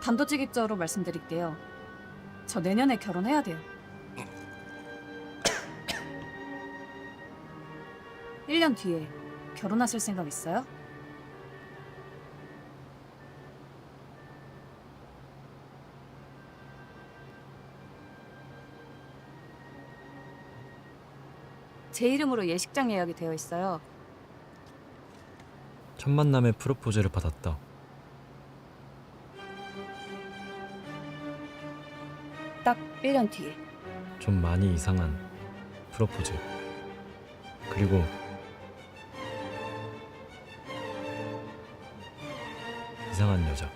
단도직입적으로 말씀드릴게요. 저 내년에 결혼해야 돼요. 1년 뒤에 결혼하실 생각 있어요? 제 이름으로 예식장 예약이 되어 있어요. 첫 만남에 프로포즈를 받았다. 딱 1년 뒤에. 좀 많이 이상한 프로포즈. 그리고 이상한 여자.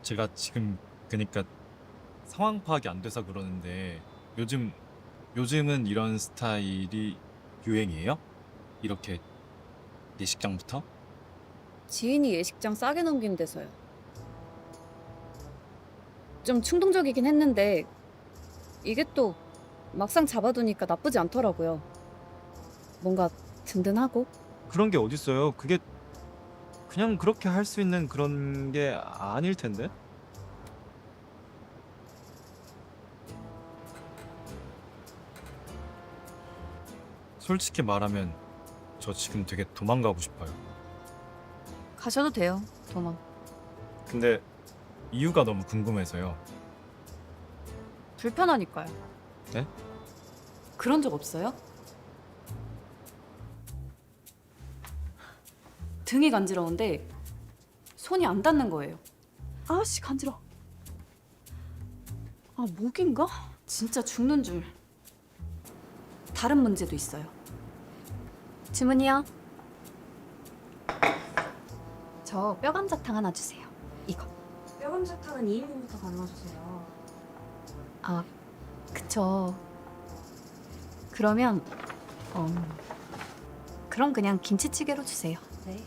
제가 지금 그니까 상황 파악이 안 돼서 그러는데 요즘은 이런 스타일이 유행이에요? 이렇게 예식장부터? 지인이 예식장 싸게 넘긴 데서요. 좀 충동적이긴 했는데 이게 또 막상 잡아두니까 나쁘지 않더라고요. 뭔가 든든하고. 그런 게 어딨어요? 그게 그냥 그렇게 할 수 있는 그런 게 아닐 텐데? 솔직히 말하면 저 지금 되게 도망가고 싶어요. 가셔도 돼요, 도망. 근데 이유가 너무 궁금해서요. 불편하니까요. 네? 그런 적 없어요? 등이 간지러운데 손이 안 닿는 거예요. 아씨 간지러. 아 목인가? 진짜 죽는 줄. 다른 문제도 있어요. 주문이요. 저 뼈감자탕 하나 주세요. 이거. 뼈감자탕은 2인분부터 가능해주세요. 아 그쵸. 그러면 그럼 그냥 김치찌개로 주세요. 네.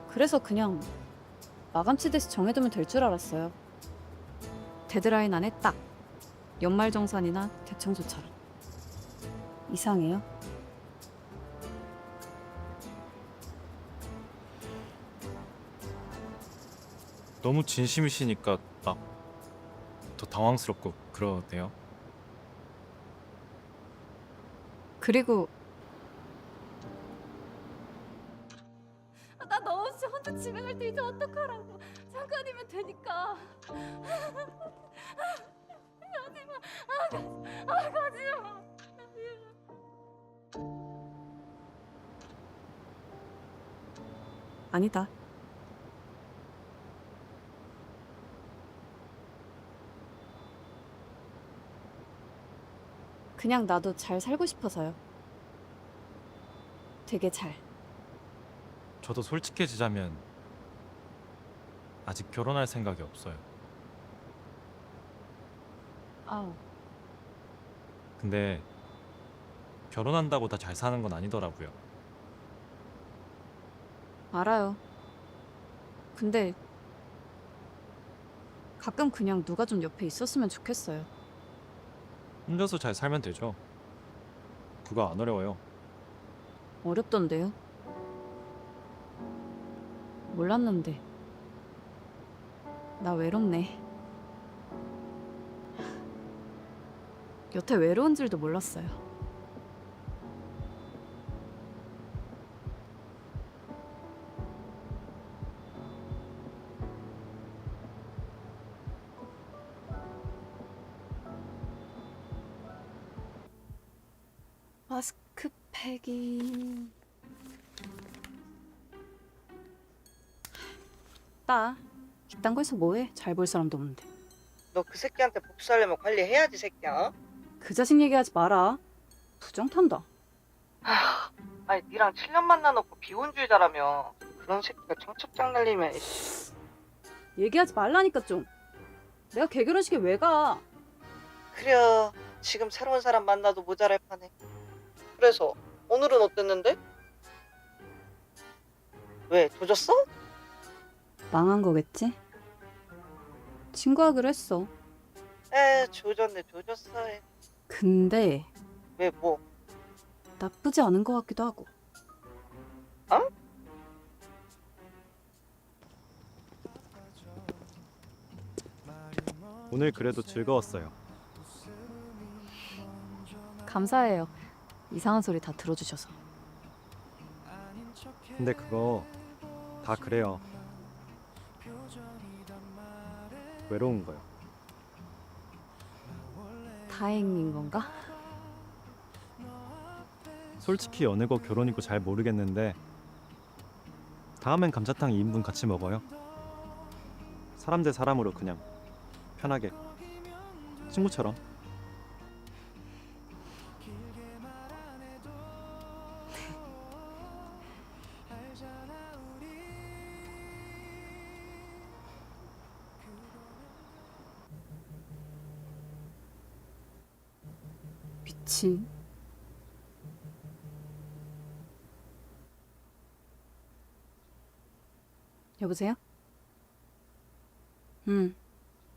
그래서 그냥 마감치 대시 정해두면 될 줄 알았어요. 데드라인 안에 딱 연말정산이나 대청소처럼. 이상해요? 너무 진심이시니까 막 더 당황스럽고 그러네요. 그리고 나 너 없이 혼자 집에 갈 때 이제 어떡하라고. 잠깐이면 되니까. 가지마. 가지마. 아니다. 그냥 나도 잘 살고 싶어서요. 되게 잘. 저도 솔직해지자면 아직 결혼할 생각이 없어요. 아우. 근데 결혼한다고 다 잘 사는 건 아니더라고요. 알아요. 근데 가끔 그냥 누가 좀 옆에 있었으면 좋겠어요. 혼자서 잘 살면 되죠. 그거 안 어려워요. 어렵던데요? 몰랐는데. 나 외롭네. 여태 외로운 줄도 몰랐어요. 마스크팩이 따 이딴 거에서 뭐해? 잘 볼 사람도 없는데. 너 그 새끼한테 복수하려면 관리해야지 새끼야. 그 자식 얘기하지 마라. 부정 탄다. 아니 니랑 7년 만나놓고 비혼주의자라며. 그런 새끼가 청첩장 날리면 이씨. 얘기하지 말라니까 좀. 내가 개결혼식에 왜 가? 그래 지금 새로운 사람 만나도 모자랄 판에. 그래서 오늘은 어땠는데? 왜 조졌어? 망한 거겠지? 친구하기로 했어. 조졌네, 조졌어. 근데 왜, 뭐? 나쁘지 않은 것 같기도 하고. 어? 오늘 그래도 즐거웠어요. 감사해요. 이상한 소리 다 들어주셔서. 근데 그거 다 그래요. 외로운 거요. 다행인 건가? 솔직히 어느 거 결혼이고 잘 모르겠는데 다음엔 감자탕 2인분 같이 먹어요. 사람 대 사람으로 그냥 편하게 친구처럼. 미친. 여보세요?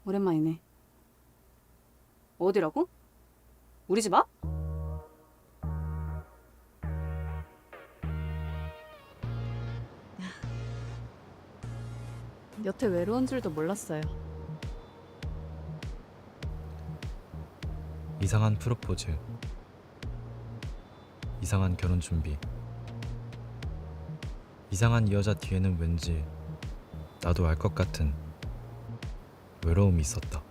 오랜만이네. 어디라고? 우리 집 앞? 여태 외로운 줄도 몰랐어요. 이상한 프로포즈, 이상한 결혼 준비, 이상한 이 여자 뒤에는 왠지 나도 알 것 같은 외로움이 있었다.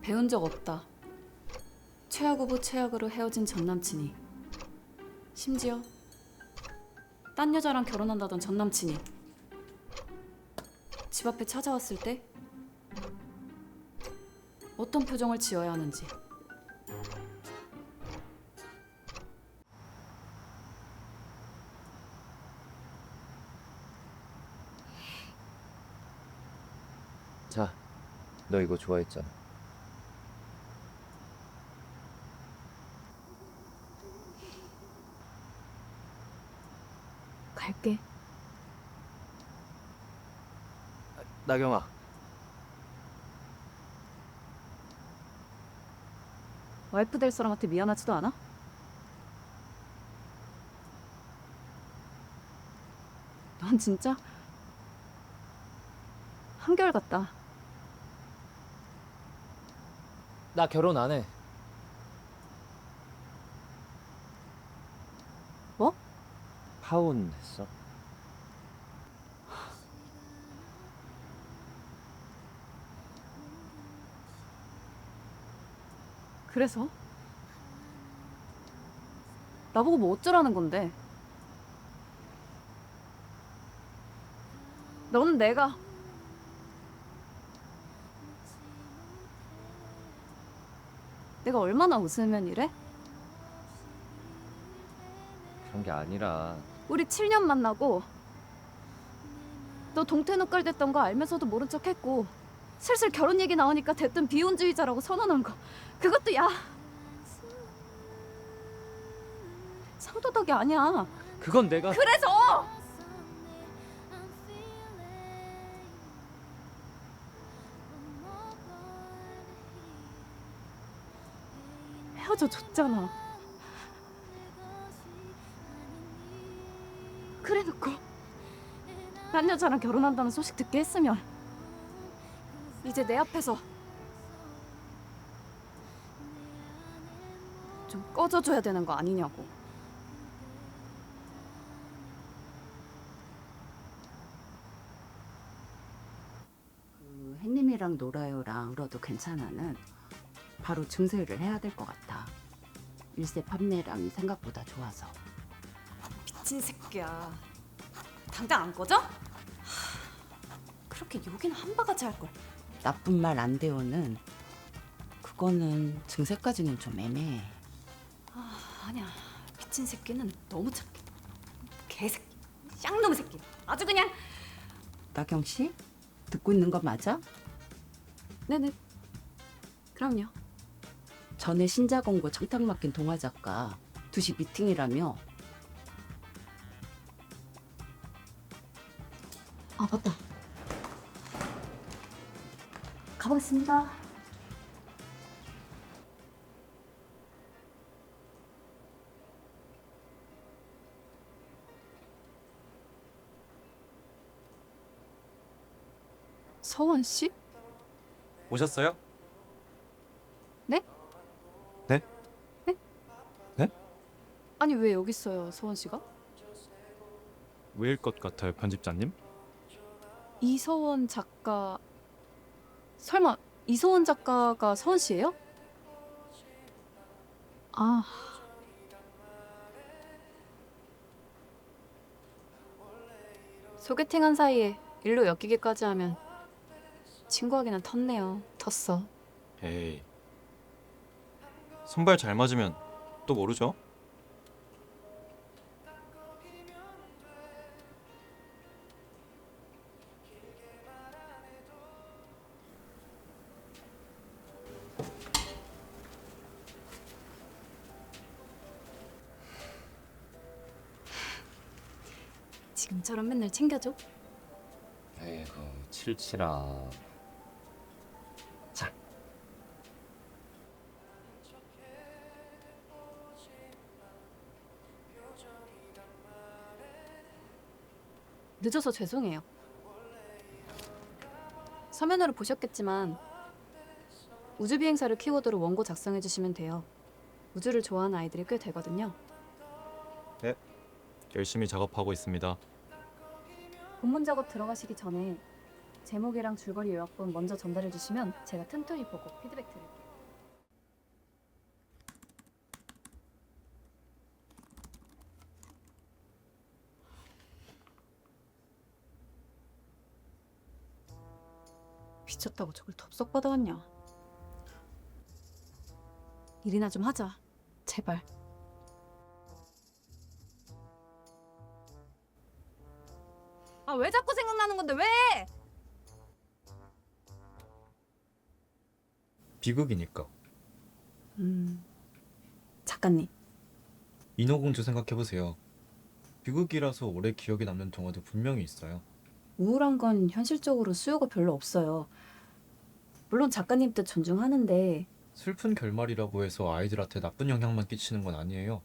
배운 적 없다. 최악 후보 최악으로 헤어진 전 남친이, 심지어 딴 여자랑 결혼한다던 전 남친이 집 앞에 찾아왔을 때 어떤 표정을 지어야 하는지. 자, 너 이거 좋아했잖아. 갈게. 나경아, 와이프 될 사람한테 미안하지도 않아? 넌 진짜 한결같다. 나 결혼 안 해. 뭐? 파혼했어. 그래서? 나보고 뭐 어쩌라는 건데? 너는 내가 얼마나 웃으면 이래? 그런 게 아니라 우리 7년 만나고 너 동태눈깔 됐던 거 알면서도 모른 척 했고 슬슬 결혼 얘기 나오니까 대뜸 비혼주의자라고 선언한 거, 그것도 야 상도덕이 아니야. 그건 내가 그래서 헤어져 줬잖아. 그래놓고 딴 여자랑 결혼한다는 소식 듣게 했으면 이제 내 앞에서 좀 꺼져줘야 되는 거 아니냐고. 그 햇님이랑 놀아요랑 울어도 괜찮아는 바로 증세를 해야 될 것 같아. 일세 판매량이 생각보다 좋아서. 미친 새끼야. 당장 안 꺼져? 그렇게 욕이나 한 바가지 할걸. 나쁜 말 안 돼요는 그거는 증세까지는 좀 애매해. 아니야. 미친 새끼는 너무 착해. 개새끼. 쌍놈의 새끼. 아주 그냥. 나경 씨? 듣고 있는 거 맞아? 네네. 그럼요. 전에 신작 공고 청탁 맡긴 동화 작가 2시 미팅이라며. 아 맞다. 가보겠습니다. 서원 씨? 오셨어요? 아니 왜 여기 있어요, 서원 씨가? 왜일 것 같아요, 편집자님? 이서원 작가. 설마 이서원 작가가 서원 씨예요? 아. 소개팅한 사이에 일로 엮이기까지 하면 친구하기는 텄네요. 텄어. 에이. 손발 잘 맞으면 또 모르죠? 지금처럼 맨날 챙겨줘. 에이구 칠칠아. 자. 늦어서 죄송해요. 서면으로 보셨겠지만 우주비행사를 키워드로 원고 작성해 주시면 돼요. 우주를 좋아하는 아이들이 꽤 되거든요. 열심히 작업하고 있습니다. 본문 작업 들어가시기 전에 제목이랑 줄거리 요약본 먼저 전달해 주시면 제가 틈틈이 보고 피드백 드릴게요. 미쳤다고 저걸 덥석 받아왔냐? 일이나 좀 하자. 제발. 아, 왜 자꾸 생각나는 건데 왜? 비극이니까. 작가님. 인어공주 생각해보세요. 비극이라서 오래 기억에 남는 동화도 분명히 있어요. 우울한 건 현실적으로 수요가 별로 없어요. 물론 작가님 뜻 존중하는데 슬픈 결말이라고 해서 아이들한테 나쁜 영향만 끼치는 건 아니에요.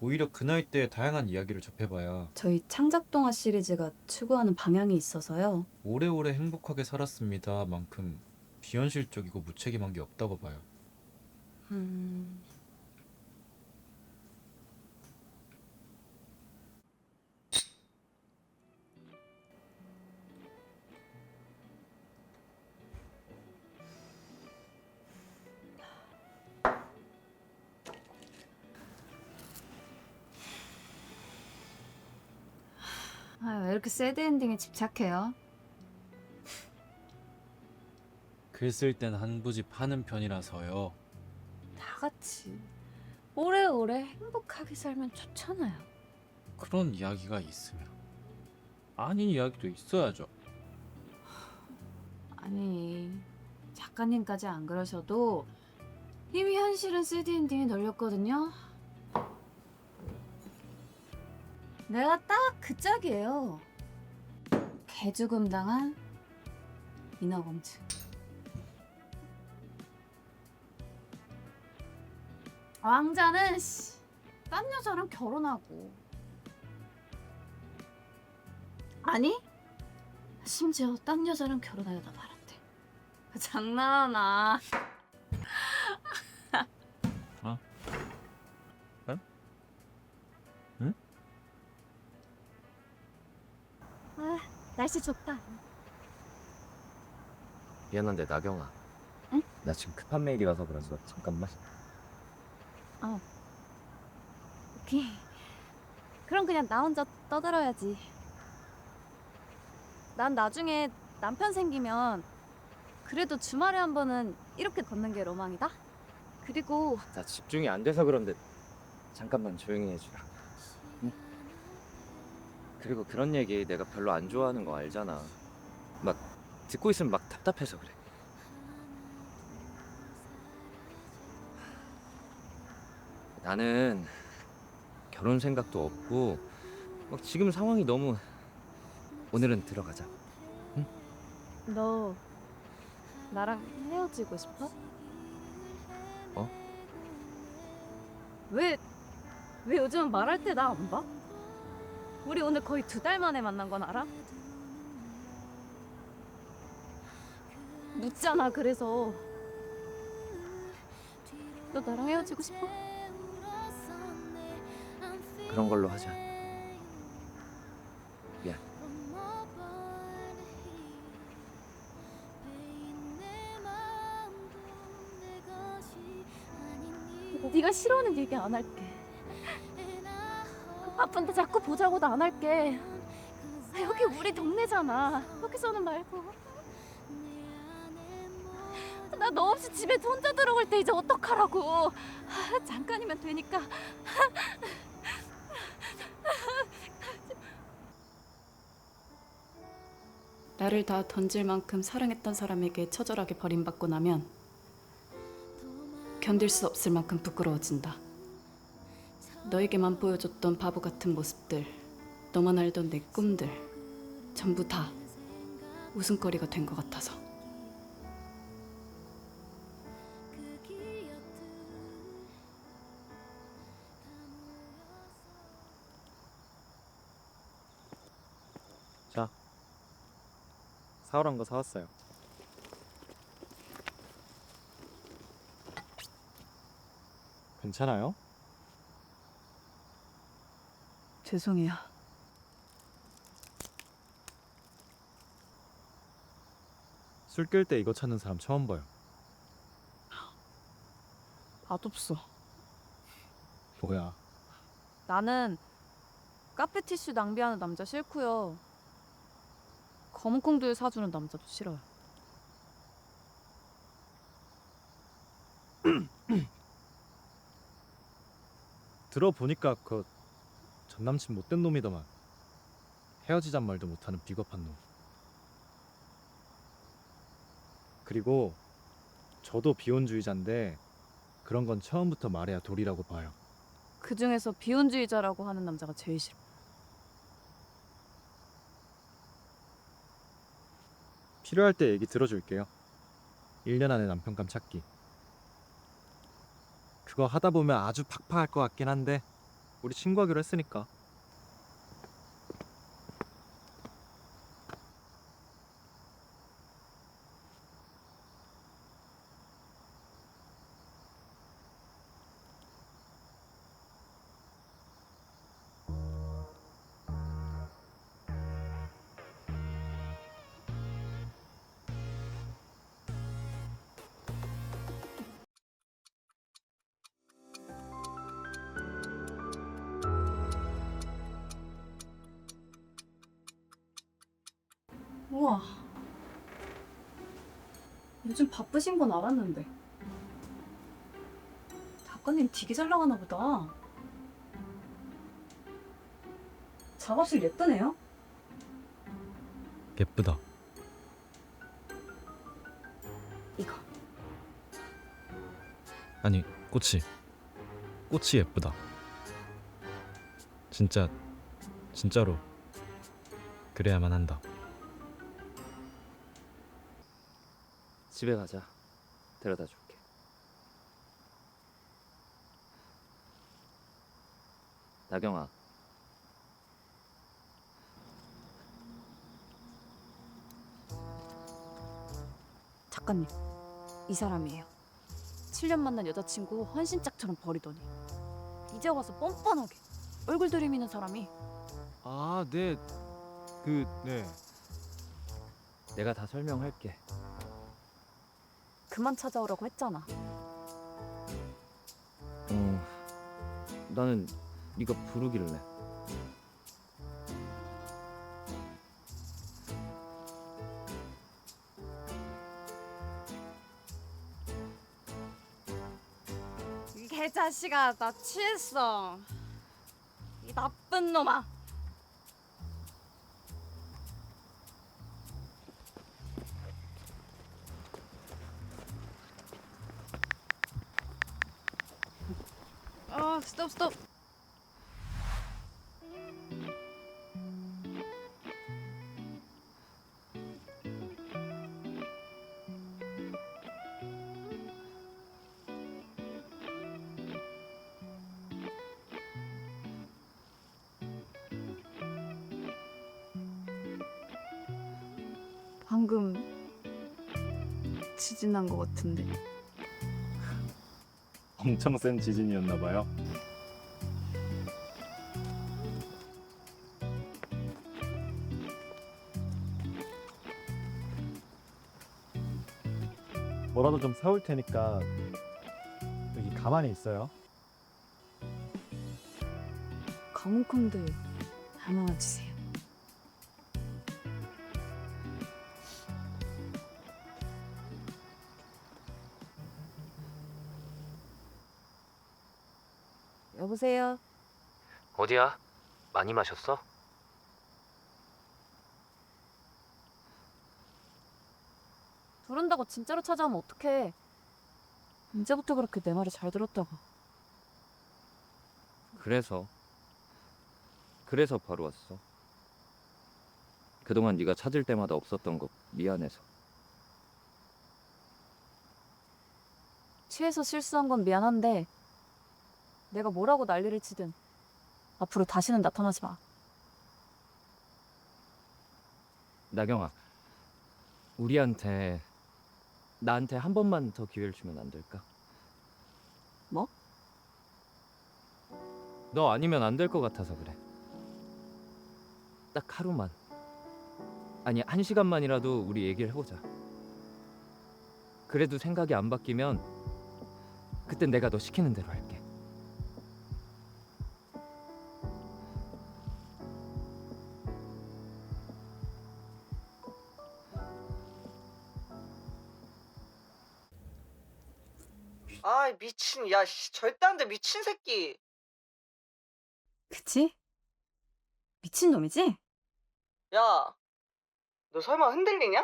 오히려 그 나이 때 다양한 이야기를 접해봐야 저희 창작동화 시리즈가 추구하는 방향이 있어서요. 오래오래 행복하게 살았습니다 만큼 비현실적이고 무책임한 게 없다고 봐요. 아, 왜 이렇게 새드 엔딩에 집착해요? 글 쓸 땐 한 부지 파는 편이라서요. 다 같이 오래오래 행복하게 살면 좋잖아요. 그런 이야기가 있으면 아닌 이야기도 있어야죠. 아니, 작가님까지 안 그러셔도 이미 현실은 새드 엔딩에 널렸거든요. 내가 딱 그 짝이에요. 개죽음 당한 인어공주. 왕자는 딴 여자랑 결혼하고, 아니 심지어 딴 여자랑 결혼하려다 말았대. 장난하나? 아, 날씨 좋다. 미안한데 나경아. 응? 나 지금 급한 메일이 와서 그래서 잠깐만. 오케이. 그럼 그냥 나 혼자 떠들어야지. 난 나중에 남편 생기면 그래도 주말에 한 번은 이렇게 걷는 게 로망이다. 그리고 나 집중이 안 돼서 그런데 잠깐만 조용히 해주라. 그리고 그런 얘기 내가 별로 안 좋아하는 거 알잖아. 막 듣고 있으면 막 답답해서 그래. 나는 결혼 생각도 없고 막 지금 상황이 너무. 오늘은 들어가자. 너 나랑 헤어지고 싶어? 어? 왜 요즘 말할 때 나 안 봐? 우리 오늘 거의 2달 만에 만난 건 알아? 묻잖아. 그래서 너 나랑 헤어지고 싶어? 그런 걸로 하자. 미안. 네가 싫어하는 얘기 안 할게. 아픈데 자꾸 보자고도 안 할게. 여기 우리 동네잖아. 여기서는 말고. 나 너 없이 집에 혼자 들어갈 때 이제 어떡하라고. 잠깐이면 되니까. 나를 다 던질 만큼 사랑했던 사람에게 처절하게 버림받고 나면 견딜 수 없을 만큼 부끄러워진다. 너에게만 보여줬던 바보 같은 모습들, 너만 알던 내 꿈들, 전부 다 웃음거리가 된 것 같아서. 자, 사오란 거 사왔어요. 괜찮아요? 죄송해요. 술 깰 때 이거 찾는 사람 처음 봐요. 맛없어. 뭐야? 나는 카페 티슈 낭비하는 남자 싫고요. 검은 콩들 사주는 남자도 싫어요. 들어보니까 그 전남친 못된 놈이더만. 헤어지잔 말도 못하는 비겁한 놈. 그리고 저도 비혼주의자인데 그런 건 처음부터 말해야 도리라고 봐요. 그 중에서 비혼주의자라고 하는 남자가 제일 싫어. 필요할 때 얘기 들어줄게요. 1년 안에 남편감 찾기. 그거 하다 보면 아주 팍팍할 것 같긴 한데 우리 친구하기로 했으니까. 우와. 요즘 바쁘신 건 알았는데. 작가님 되게 잘 나가나 보다. 작업실 예쁘네요. 예쁘다. 이거. 아니, 꽃이 예쁘다. 진짜로 그래야만 한다. 집에 가자. 데려다 줄게. 나경아. 작가님, 이 사람이에요. 7년 만난 여자친구 헌신짝처럼 버리더니 이제 와서 뻔뻔하게 얼굴 들이미는 사람이. 아, 네. 네. 내가 다 설명할게. 그만 찾아오라고 했잖아. 나는 네가 부르길래. 이 개자식아, 나 취했어. 이 나쁜 놈아. 스톱 스톱. 방금 지진 난 것 같은데. 엄청 센 지진이었나 봐요. 뭐라도 좀 사올 테니까 여기 가만히 있어요. 검은 콩들 하나만 주세요. 여보세요. 어디야? 많이 마셨어? 저런다고 진짜로 찾아오면 어떡해. 언제부터 그렇게 내 말을 잘 들었다고. 그래서 바로 왔어. 그동안 네가 찾을 때마다 없었던 거 미안해서. 취해서 실수한 건 미안한데 내가 뭐라고 난리를 치든 앞으로 다시는 나타나지 마. 나경아, 나한테 한 번만 더 기회를 주면 안 될까? 뭐? 너 아니면 안 될 것 같아서 그래. 딱 하루만. 아니, 1시간만이라도 우리 얘기를 해보자. 그래도 생각이 안 바뀌면 그땐 내가 너 시키는 대로 할게. 아 미친 야 씨, 절대 안 돼 미친 새끼. 그치? 미친놈이지? 야, 너 설마 흔들리냐?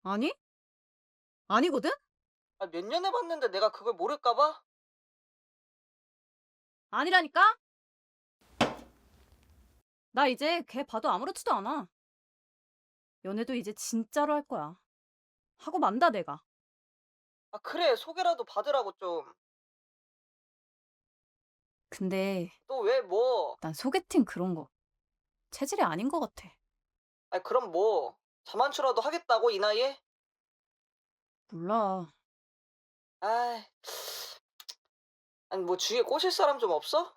아니? 아니거든? 아, 몇 년 해봤는데 내가 그걸 모를까봐? 아니라니까? 나 이제 걔 봐도 아무렇지도 않아. 연애도 이제 진짜로 할 거야. 하고 만다 내가. 아 그래 소개라도 받으라고 좀. 근데 너 왜 뭐? 난 소개팅 그런 거 체질이 아닌 것 같아. 아 그럼 뭐? 자만추라도 하겠다고 이 나이에? 몰라. 아이, 아니 뭐 주위에 꼬실 사람 좀 없어?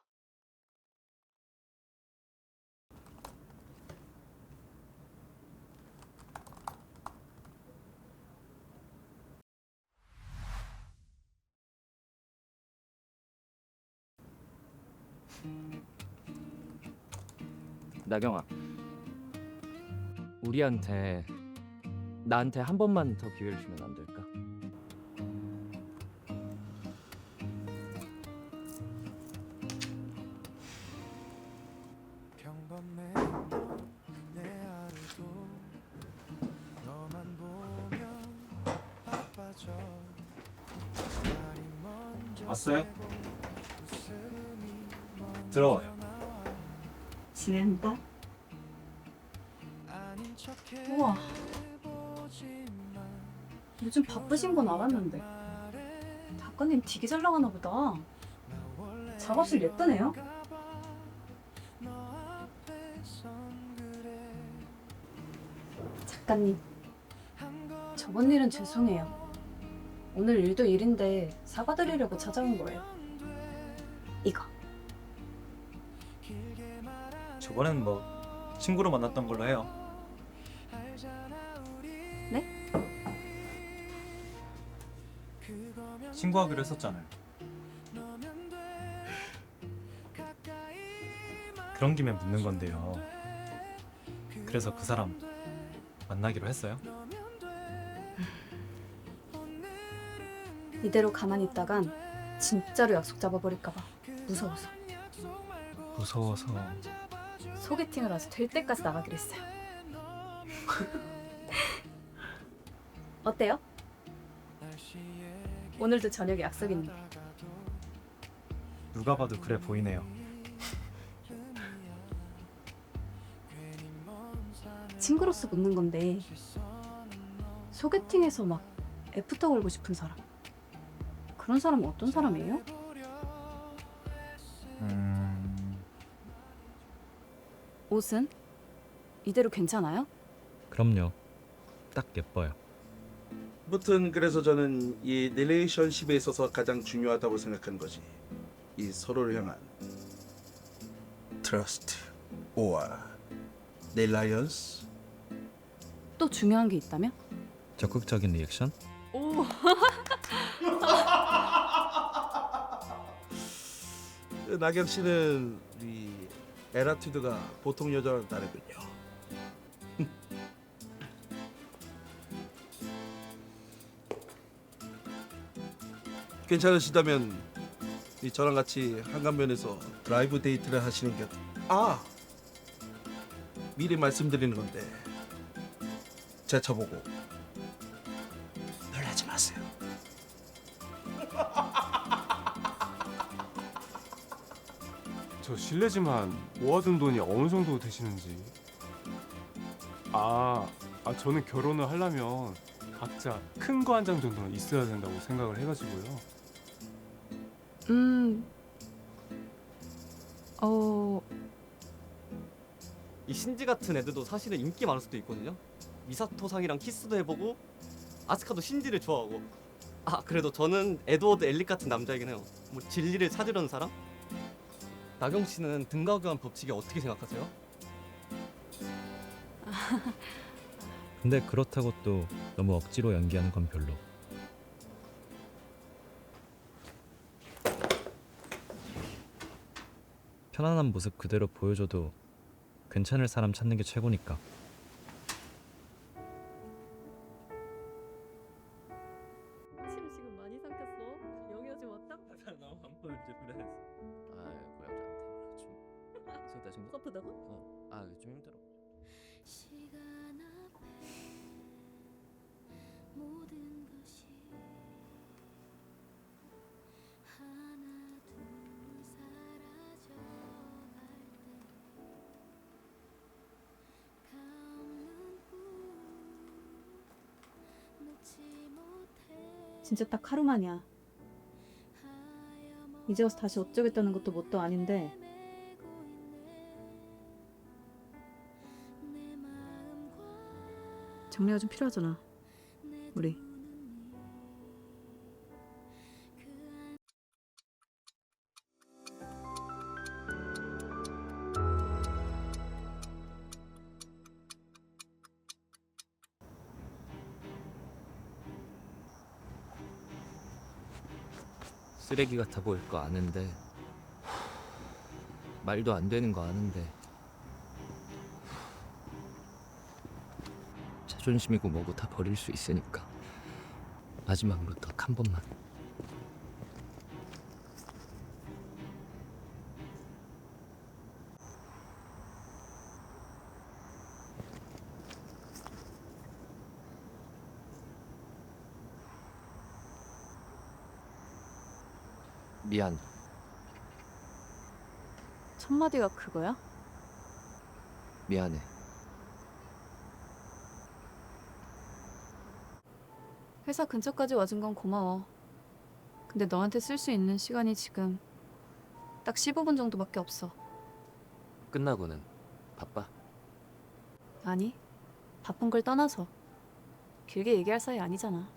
나경아, 나한테 한 번만 더 기회를 주면 안 될까? 왔어요? 들어와요. 지낸다? 우와. 요즘 바쁘신 건 알았는데 작가님 되게 잘 나가나 보다. 작업실 예쁘네요. 작가님, 저번 일은 죄송해요. 오늘 일도 일인데 사과드리려고 찾아온 거예요. 이거. 저번엔 뭐 친구로 만났던 걸로 해요. 네? 친구하기로 했었잖아요. 그런 김에 묻는 건데요. 그래서 그 사람 만나기로 했어요? 이대로 가만히 있다간 진짜로 약속 잡아버릴까봐 무서워서 무서워서. 소개팅을 아주 될 때까지 나가기로 했어요. 어때요? 오늘도 저녁에 약속 있는데. 누가 봐도 그래 보이네요. 친구로서 묻는 건데 소개팅에서 막 애프터 걸고 싶은 사람 그런 사람은 어떤 사람이에요? 옷은? 이대로 괜찮아요? 그럼요. 딱 예뻐요. 아무튼 그래서 저는 이 릴레이션십에 있어서 가장 중요하다고 생각하는 것이 이 서로를 향한 트러스트 or 릴라이언스. 또 중요한 게 있다면? 적극적인 리액션? 오 나경 씨는 이 에라튜드가 보통 여자와는 다르군요. 괜찮으시다면 이 저랑 같이 한강변에서 드라이브 데이트를 하시는 게 미리 말씀드리는 건데 제쳐보고 놀라지 마세요. 저 실례지만 모아둔 돈이 어느 정도 되시는지. 저는 결혼을 하려면 각자 큰 거 한 장 정도는 있어야 된다고 생각을 해가지고요. 이 신지 같은 애들도 사실은 인기 많을 수도 있거든요. 미사토상이랑 키스도 해보고 아스카도 신지를 좋아하고. 그래도 저는 에드워드 엘릭 같은 남자이긴 해요. 뭐 진리를 찾으려는 사람? 나경 씨는 등가 교환 법칙에 어떻게 생각하세요? 근데 그렇다고 또 너무 억지로 연기하는 건 별로. 편안한 모습 그대로 보여줘도 괜찮을 사람 찾는 게 최고니까. 침 지금 많이 삼켰어. 영희 좀 왔다? 너무 안 보여줘 그래. 고양이한테 좀 생겼다 좀. 아프다고? 좀 힘들어. 시간 앞에 모든 것이 하나 둘 사라져갈 때 감는 꿈 놓지 못해. 진짜 딱 하루만이야. 이제 와서 다시 어쩌겠다는 것도 뭣도 아닌데 정리가 좀 필요하잖아 우리. 쓰레기 같아 보일 거 아는데, 말도 안 되는 거 아는데, 자존심이고 뭐고 다 버릴 수 있으니까 마지막으로 딱 한 번만. 미안. 첫 마디가 그거야? 미안해. 회사 근처까지 와준 건 고마워. 근데 너한테 쓸 수 있는 시간이 지금 딱 15분 정도밖에 없어. 끝나고는 바빠? 아니, 바쁜 걸 떠나서 길게 얘기할 사이 아니잖아.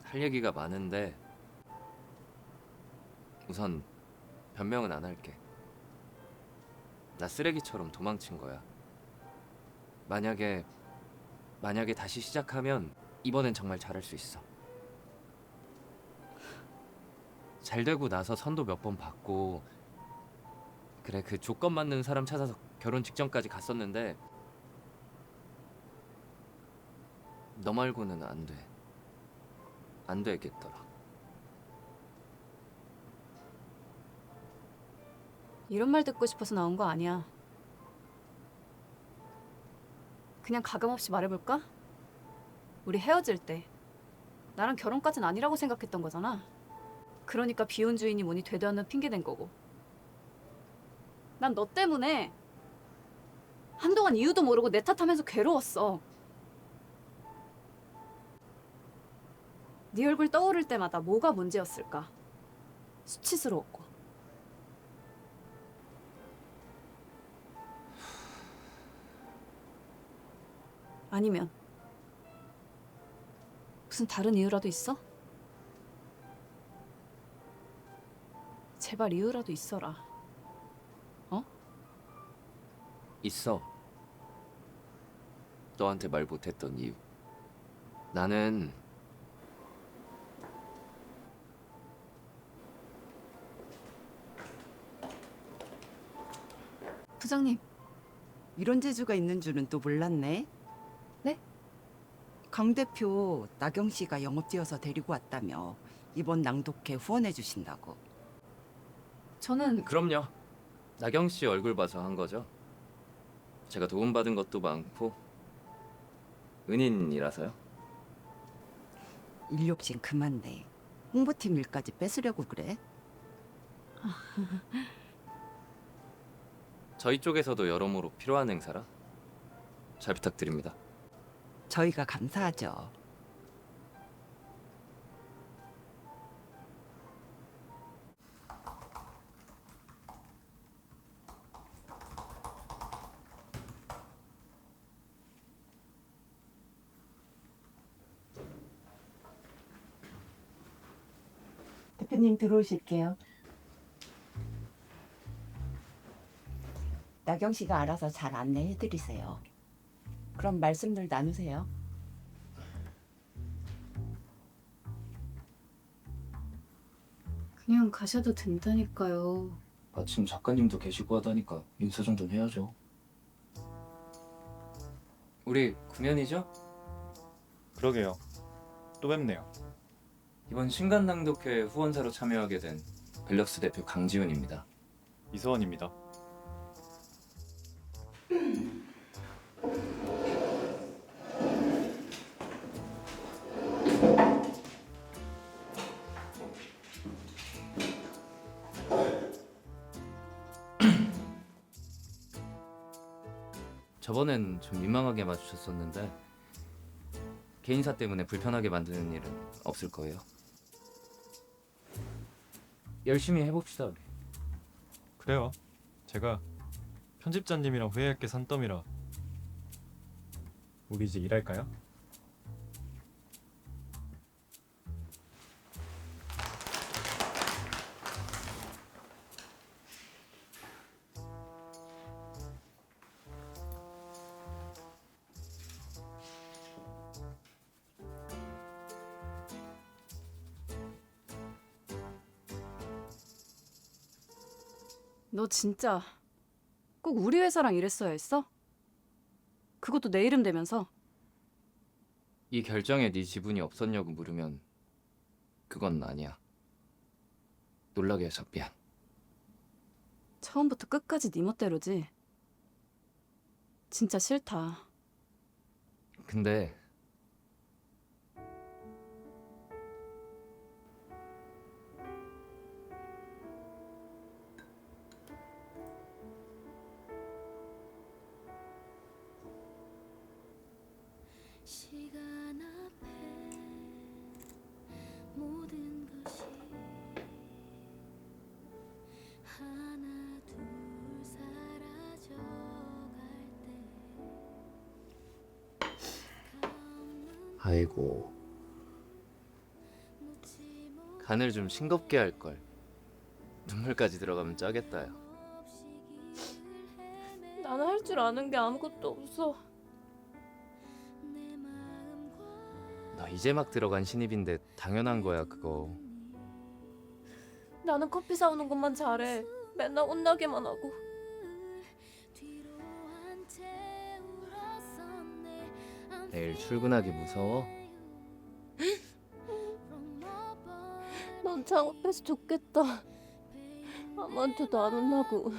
할 얘기가 많은데 우선 변명은 안 할게. 나 쓰레기처럼 도망친 거야. 만약에 다시 시작하면 이번엔 정말 잘할 수 있어. 잘 되고 나서 선도 몇 번 받고, 그래, 그 조건 맞는 사람 찾아서 결혼 직전까지 갔었는데 너 말고는 안 돼. 안 되겠더라. 이런 말 듣고 싶어서 나온 거 아니야. 그냥 가감없이 말해볼까? 우리 헤어질 때 나랑 결혼까진 아니라고 생각했던 거잖아. 그러니까 비혼주의니 뭐니 되도 않는 핑계 댄 거고. 난 너 때문에 한동안 이유도 모르고 내 탓하면서 괴로웠어. 네 얼굴 떠오를 때마다 뭐가 문제였을까? 수치스러웠고. 아니면 무슨 다른 이유라도 있어? 제발 이유라도 있어라. 어? 있어. 너한테 말 못했던 이유. 나는 부장님, 이런 재주가 있는 줄은 또 몰랐네. 네? 강 대표 나경 씨가 영업 뛰어서 데리고 왔다며 이번 낭독회 후원해 주신다고. 저는 그럼요. 나경 씨 얼굴 봐서 한 거죠. 제가 도움받은 것도 많고 은인이라서요. 일 욕심 그만 내. 홍보팀 일까지 뺏으려고 그래? 저희 쪽에서도 여러모로 필요한 행사라 잘 부탁드립니다. 저희가 감사하죠. 대표님 들어오실게요. 나경 씨가 알아서 잘 안내해 드리세요. 그럼 말씀들 나누세요. 그냥 가셔도 된다니까요. 마침 작가님도 계시고 하다니까 인사 정도는 해야죠. 우리 구면이죠? 그러게요. 또 뵙네요. 이번 신간 낭독회 후원사로 참여하게 된 벨럭스 대표 강지훈입니다. 이서원입니다. 저번엔 좀 민망하게 마주쳤었는데 개인사 때문에 불편하게 만드는 일은 없을 거예요. 열심히 해봅시다 우리. 그래요. 제가 편집자님이랑 회의할 게 산더미라. 우리 이제 일할까요? 너 진짜 꼭 우리 회사랑 일했어야 했어? 그것도 내 이름 대면서? 이 결정에 네 지분이 없었냐고 물으면 그건 아니야. 놀라게 해서 미안. 처음부터 끝까지 네 멋대로지? 진짜 싫다. 근데 시간 앞에 모든 것이 하나 둘 사라져갈 때 아이고 놓지 간을 좀 싱겁게 할 걸. 눈물까지 들어가면 짜겠다요. 못없이 길을 헤매 나는 할 줄 아는 게 아무것도 없어. 내 마음과 너 이제 막 들어간 신입인데 당연한 거야 그거. 나는 커피 사오는 것만 잘해. 맨날 혼나게만 하고. 뒤로 한 채 울었었네. I'm 내일 출근하기 무서워? from above. 넌 창업해서 좋겠다. 아무한테도 안 혼나고.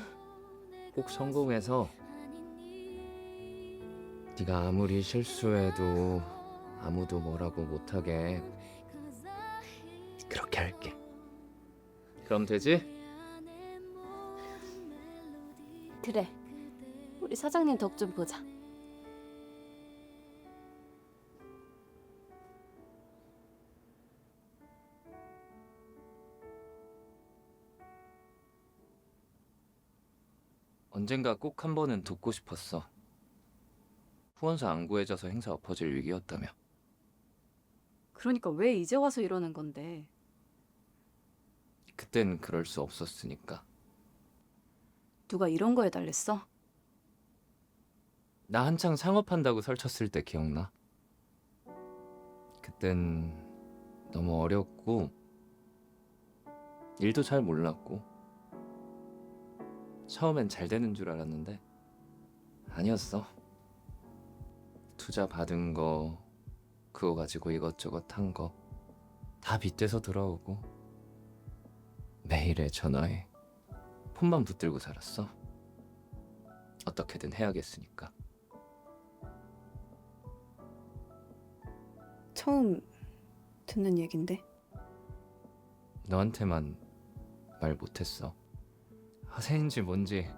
꼭 성공해서 네가 아무리 실수해도 아무도 뭐라고 못하게 할게. 그럼 되지? 그래. 우리 사장님 덕 좀 보자. 언젠가 꼭 한 번은 돕고 싶었어. 후원사 안 구해져서 행사 엎어질 위기였다며. 그러니까 왜 이제 와서 이러는 건데? 그땐 그럴 수 없었으니까. 누가 이런 거 해달랬어? 나 한창 창업한다고 설쳤을 때 기억나? 그땐 너무 어렸고 일도 잘 몰랐고 처음엔 잘 되는 줄 알았는데 아니었어. 투자 받은 거 그거 가지고 이것저것 한 거 다 빗대서 들어오고 매일의 전화에 폰만 붙들고 살았어. 어떻게든 해야겠으니까. 처음 듣는 얘긴데. 너한테만 말 못했어. 허세인지 뭔지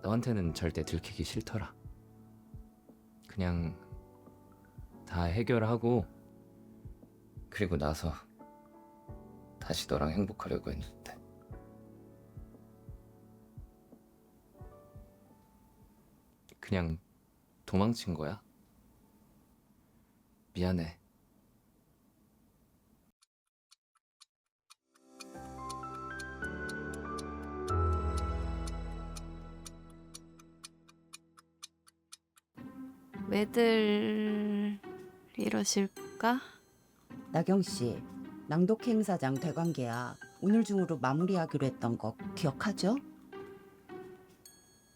너한테는 절대 들키기 싫더라. 그냥 다 해결하고 그리고 나서 다시 너랑 행복하려고 했는데 그냥 도망친 거야. 미안해. 왜들 이러실까? 나경 씨, 낭독 행사장 대관 계약 오늘 중으로 마무리하기로 했던 거 기억하죠?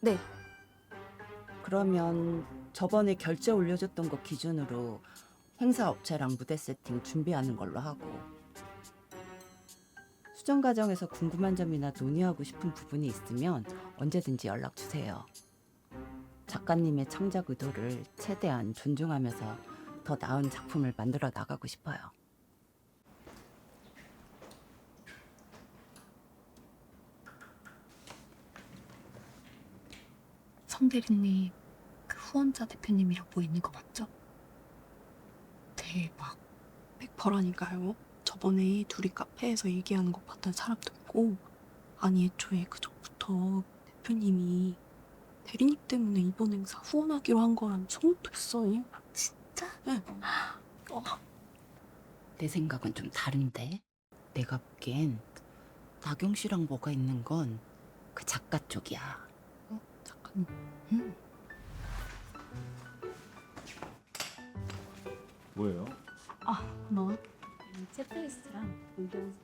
네. 그러면 저번에 결제 올려줬던 거 기준으로 행사 업체랑 무대 세팅 준비하는 걸로 하고 수정 과정에서 궁금한 점이나 논의하고 싶은 부분이 있으면 언제든지 연락 주세요. 작가님의 창작 의도를 최대한 존중하면서 더 나은 작품을 만들어 나가고 싶어요. 성 대리님, 그 후원자 대표님이랑 뭐 있는 거 맞죠? 대박. 100%라니까요. 저번에 둘이 카페에서 얘기하는 거 봤던 사람도 있고, 아니 애초에 그전부터 대표님이 대리님 때문에 이번 행사 후원하기로 한 거란 소문도 있어요. 진짜? 네. 내 생각은 좀 다른데 내가 보기엔 나경 씨랑 뭐가 있는 건 그 작가 쪽이야. 작가님. 뭐예요? 아, 고마워. 체크리스트랑 운동서.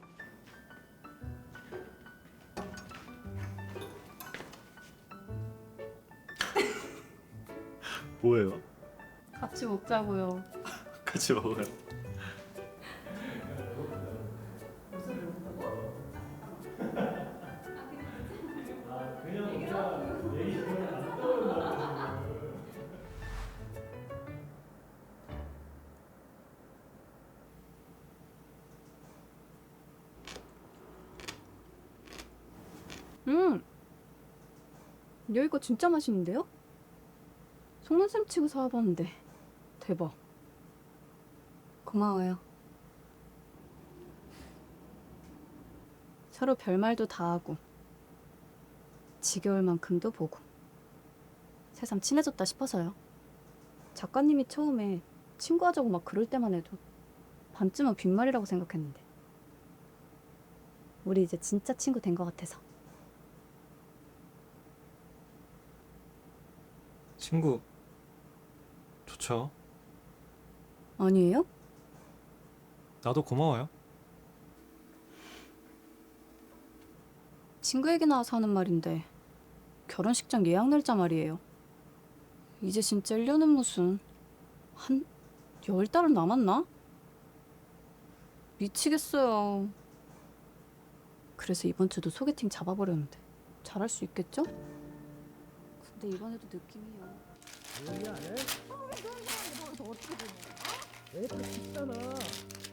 뭐예요? 같이 먹자고요. 같이 먹어요. 여기 거 진짜 맛있는데요? 속눈썹 치고 사와봤는데 대박. 고마워요. 서로 별말도 다 하고 지겨울 만큼도 보고 새삼 친해졌다 싶어서요. 작가님이 처음에 친구하자고 막 그럴 때만 해도 반쯤은 빈말이라고 생각했는데 우리 이제 진짜 친구 된 것 같아서. 친구 좋죠. 아니에요? 나도 고마워요. 친구 얘기 나와서 하는 말인데 결혼식장 예약 날짜 말이에요. 이제 진짜 1년은 무슨 한 10달은 남았나? 미치겠어요. 그래서 이번 주도 소개팅 잡아보려는데 잘할 수 있겠죠? 근데 이번에도 느낌이요. 조용히 안 해? 어떻게 되냐? 왜 이렇게 비싸나?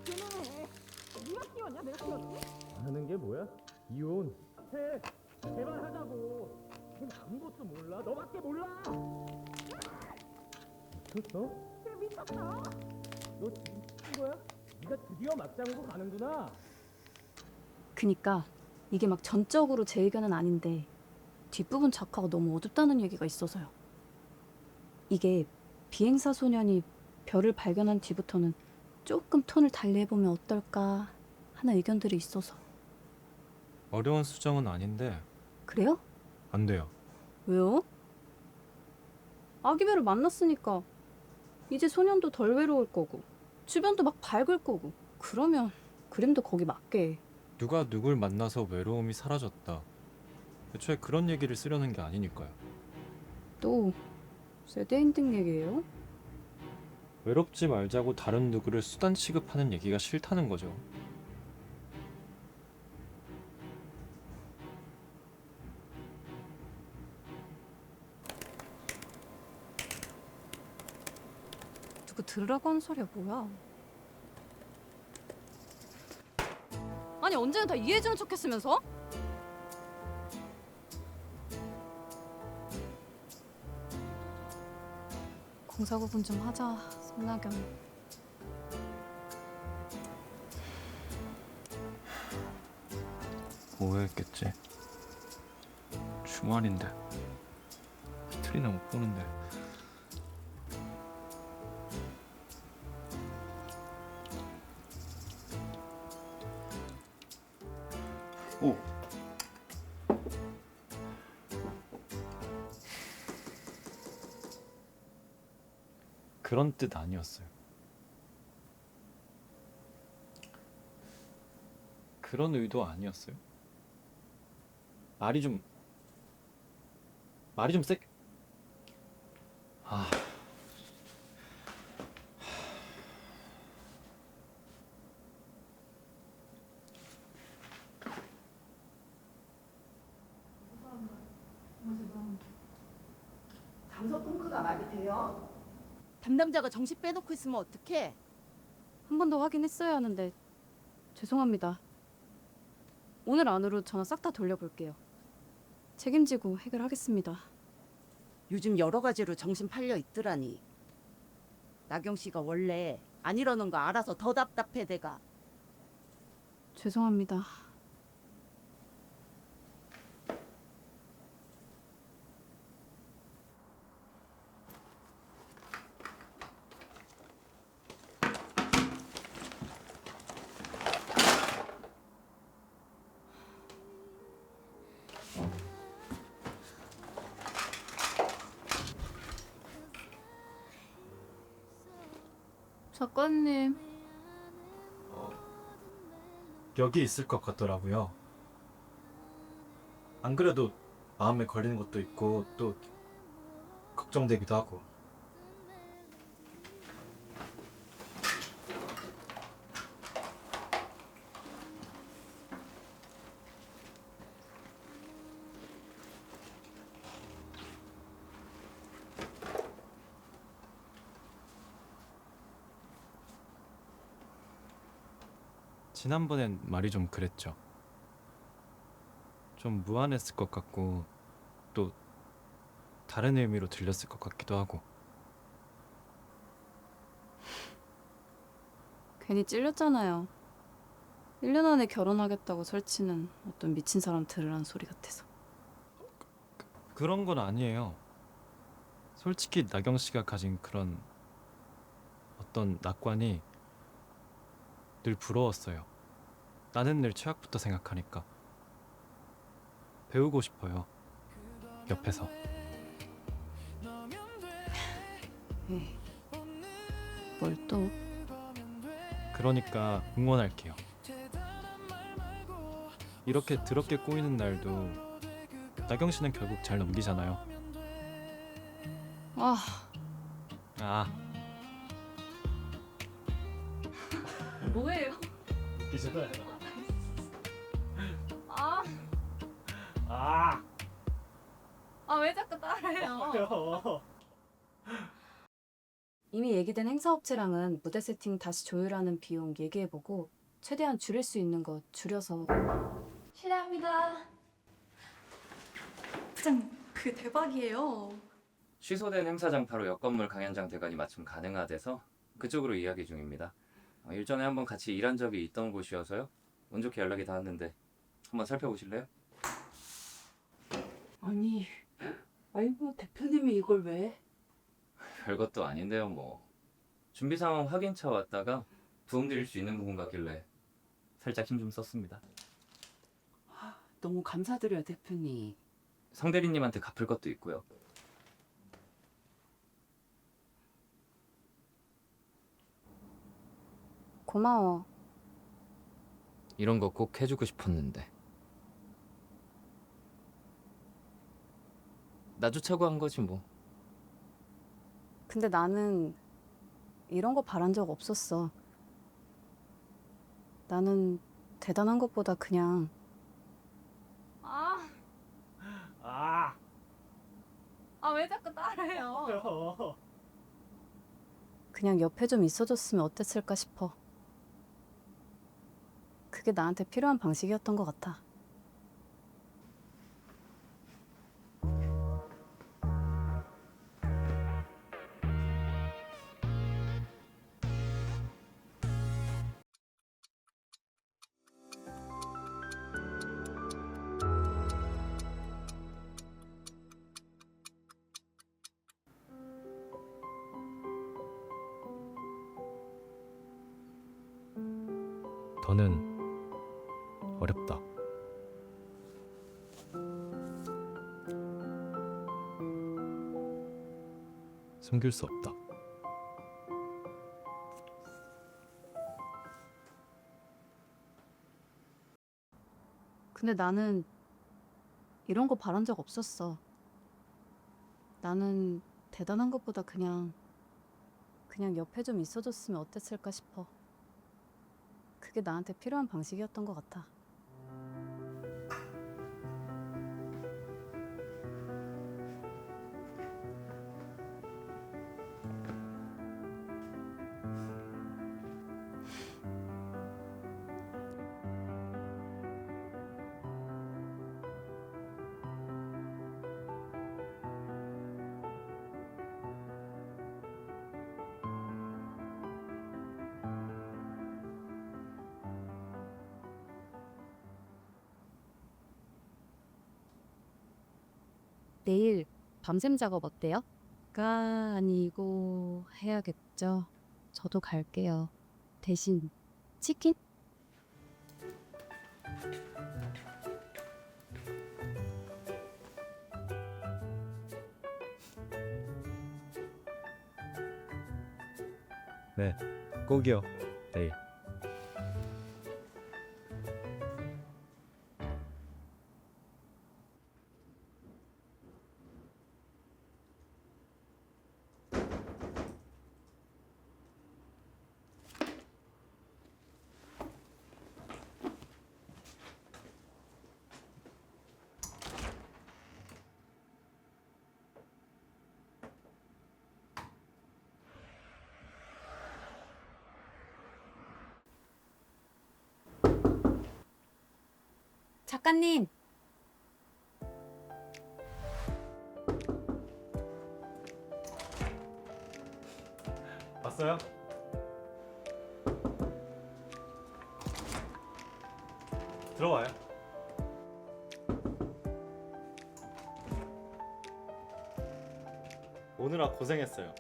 그만해. 네가 끼웠냐? 내가 끼웠지? 하는 게 뭐야? 이혼 해. 제발 하자고. 넌 아무것도 몰라. 너밖에 몰라. 미쳤어? 쟤 미쳤다. 너 지금 미친 거야? 네가 드디어 맞장구 가는구나. 그니까 이게 막 전적으로 제 의견은 아닌데 뒷부분 작화가 너무 어둡다는 얘기가 있어서요. 이게 비행사 소년이 별을 발견한 뒤부터는 조금 톤을 달리 해보면 어떨까 하는 의견들이 있어서. 어려운 수정은 아닌데 그래요? 안 돼요. 왜요? 아기배를 만났으니까 이제 소년도 덜 외로울 거고 주변도 막 밝을 거고 그러면 그림도 거기 맞게. 누가 누굴 만나서 외로움이 사라졌다. 애초에 그런 얘기를 쓰려는 게 아니니까요. 또 세대 인딩 얘기예요? 외롭지 말자고 다른 누구를 수단 취급하는 얘기가 싫다는 거죠. 누구 들으라고 하는 소리야 뭐야? 아니 언제는 다 이해해주는 척했으면서? 공사 구분 좀 하자 손나경. 오해했겠지. 주말인데 이틀이나 못 보는데. 오. 그런 뜻 아니었어요. 그런 의도 아니었어요. 말이 좀 세. 아. 담소 펑크가 말이 돼요? 담당자가 정신 빼놓고 있으면 어떡해? 한 번 더 확인했어야 하는데 죄송합니다. 오늘 안으로 전화 싹 다 돌려볼게요. 책임지고 해결하겠습니다. 요즘 여러 가지로 정신 팔려 있더라니. 나경 씨가 원래 안 이러는 거 알아서 더 답답해 내가. 죄송합니다. 작가님. 여기 있을 것 같더라고요. 안 그래도 마음에 걸리는 것도 있고 또 걱정되기도 하고. 지난번엔 말이 좀 그랬죠. 좀 무안했을 것 같고 또 다른 의미로 들렸을 것 같기도 하고. 괜히 찔렸잖아요. 1년 안에 결혼하겠다고 설치는 어떤 미친 사람 들으라는 소리 같아서. 그런 건 아니에요. 솔직히 나경 씨가 가진 그런 어떤 낙관이 늘 부러웠어요. 나는 늘 최악부터 생각하니까. 배우고 싶어요. 옆에서. 뭘 또? 그러니까 응원할게요. 이렇게 더럽게 꼬이는 날도 나경 씨는 결국 잘 넘기잖아요. 아. 뭐예요? 기절해. 왜 자꾸 따라해요? 이미 얘기된 행사업체랑은 무대 세팅 다시 조율하는 비용 얘기해보고 최대한 줄일 수 있는 거 줄여서. 실례합니다. 부장님, 그게 대박이에요. 취소된 행사 장파로 옆 건물 강연장 대관이 마침 가능하대서 그쪽으로 이야기 중입니다. 일전에 한번 같이 일한 적이 있던 곳이어서요. 운 좋게 연락이 닿았는데 한번 살펴보실래요? 아니, 아이고 대표님이 이걸 왜? 별것도 아닌데요 뭐. 준비 상황 확인차 왔다가 도움드릴 수 있는 부분 같길래 살짝 힘 좀 썼습니다. 너무 감사드려요 대표님. 성 대리님한테 갚을 것도 있고요. 고마워. 이런 거 꼭 해주고 싶었는데 나주차고 한 거지 뭐. 근데 나는 이런 거 바란 적 없었어. 나는 대단한 것보다 그냥 왜 자꾸 따라해요? 그냥 옆에 좀 있어줬으면 어땠을까 싶어. 그게 나한테 필요한 방식이었던 것 같아. 더는 어렵다. 숨길 수 없다. 근데 나는 이런 거 바란 적 없었어. 나는 대단한 것보다 그냥 옆에 좀 있어줬으면 어땠을까 싶어. 그게 나한테 필요한 방식이었던 것 같아. 내일 밤샘 작업 어때요? 가 아니고 해야겠죠. 저도 갈게요. 대신 치킨? 네, 꼭이요. 내일. 작가님. 왔어요? 들어와요. 오느라 고생했어요.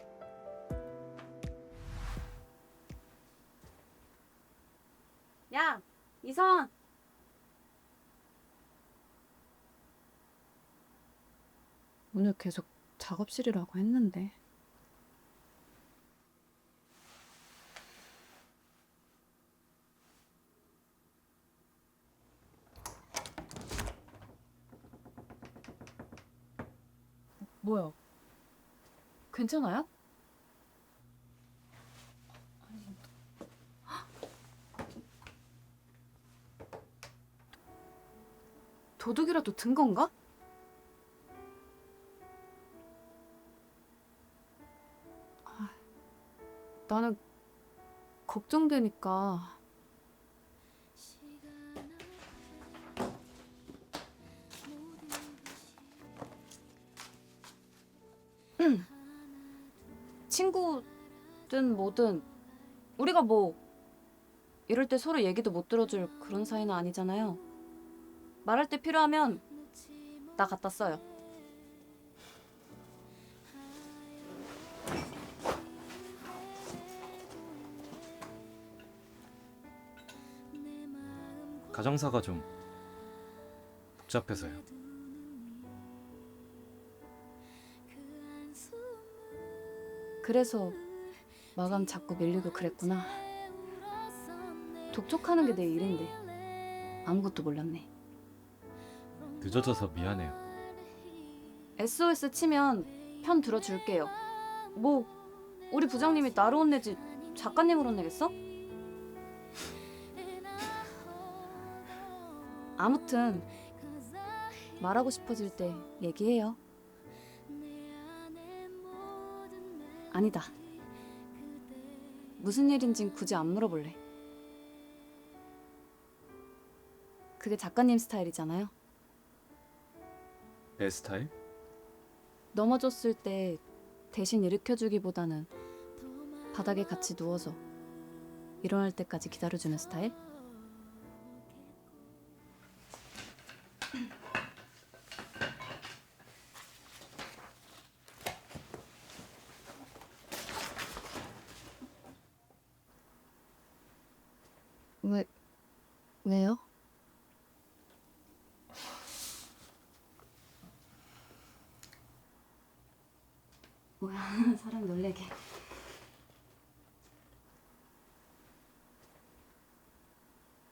야, 이선. 오늘 계속 작업실이라고 했는데. 뭐야? 괜찮아요? 도둑이라도 든 건가? 나는 걱정되니까 친구든 뭐든 우리가 뭐 이럴 때 서로 얘기도 못 들어줄 그런 사이는 아니잖아요. 말할 때 필요하면 나 갖다 써요. 가정사가 좀 복잡해서요. 그래서 마감 자꾸 밀리고 그랬구나. 독촉하는 게 내 일인데 아무것도 몰랐네. 늦어져서 미안해요. SOS 치면 편 들어줄게요. 뭐 우리 부장님이 나로 혼내지 작가님으로 혼내겠어? 아무튼 말하고 싶어질 때 얘기해요. 아니다. 무슨 일인진 굳이 안 물어볼래. 그게 작가님 스타일이잖아요. 내 스타일? 넘어졌을 때 대신 일으켜주기보다는 바닥에 같이 누워서 일어날 때까지 기다려주는 스타일? 왜요? 뭐야, 사람 놀래게.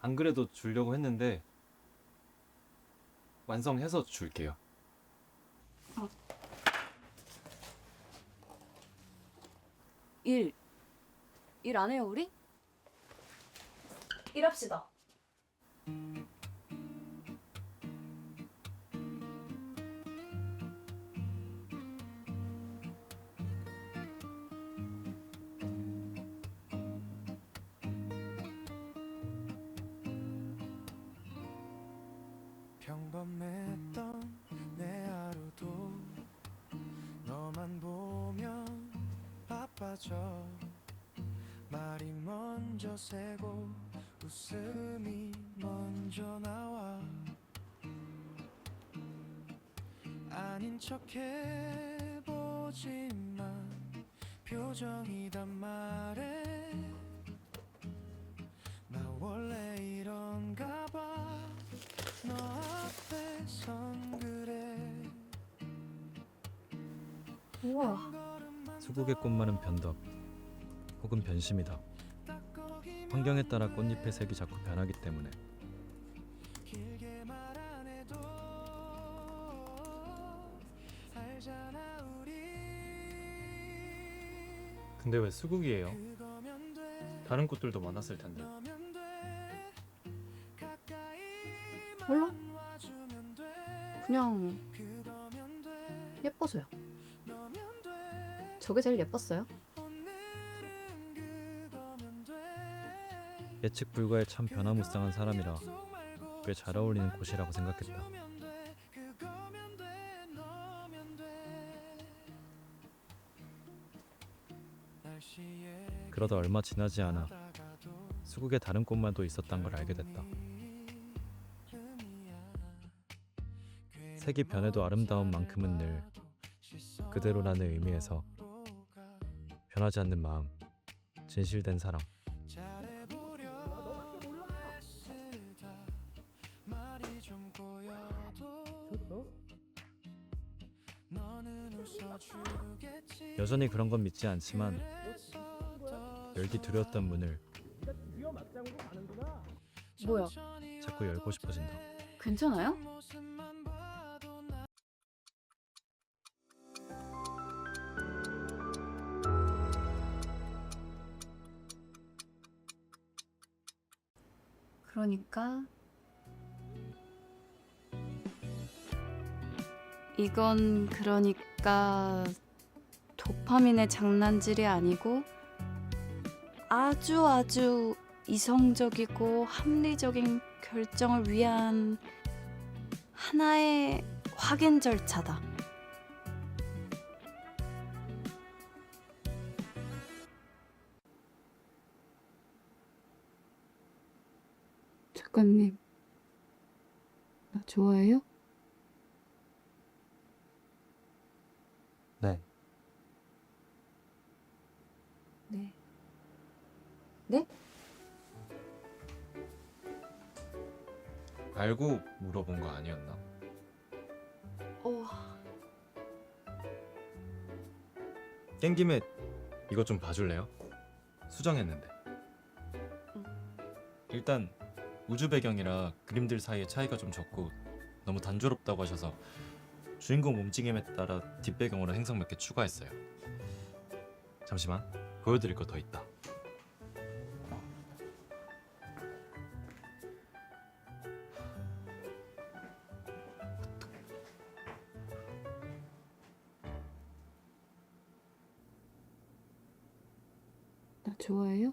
안 그래도 주려고 했는데 완성해서 줄게요. 일 안 해요, 우리? 일합시다. 평범했던 내 하루도 너만 보면 바빠져. 말이 먼저 새고 웃음이 먼저 나와. 아닌 척 해보지만 표정이단 말해. 나 원래 이런가 봐. 너 앞에선 그래. 우와. 수국의 꽃말은 변덕 혹은 변심이다. 환경에 따라 꽃잎의 색이 자꾸 변하기 때문에. 길게 말 안 해도 알잖아 우리. 근데 왜 수국이에요? 다른 꽃들도 많았을 텐데. 몰라? 그냥 예뻐서요. 저게 제일 예뻤어요. 예측 불가의 참 변화무쌍한 사람이라 꽤 잘 어울리는 곳이라고 생각했다. 그러다 얼마 지나지 않아 수국의 다른 꽃만도 있었단 걸 알게 됐다. 색이 변해도 아름다운 만큼은 늘 그대로라는 의미에서 변하지 않는 마음, 진실된 사랑. 여전히 그런 건 믿지 않지만 열기 두려웠던 문을 뭐야? 자꾸 열고 싶어진다. 괜찮아요? 이건 그러니까 도파민의 장난질이 아니고 아주 이성적이고 합리적인 결정을 위한 하나의 확인 절차다. 작가님, 나 좋아해요? 네. 네. 네? 알고 물어본 거 아니었나? 땡김에 이것 좀 봐줄래요? 수정했는데. 일단 우주 배경이라 그림들 사이에 차이가 좀 적고 너무 단조롭다고 하셔서 주인공 움직임에 따라 뒷배경으로 행성 몇 개 추가했어요. 잠시만, 보여드릴 거 더 있다. 나 좋아해요?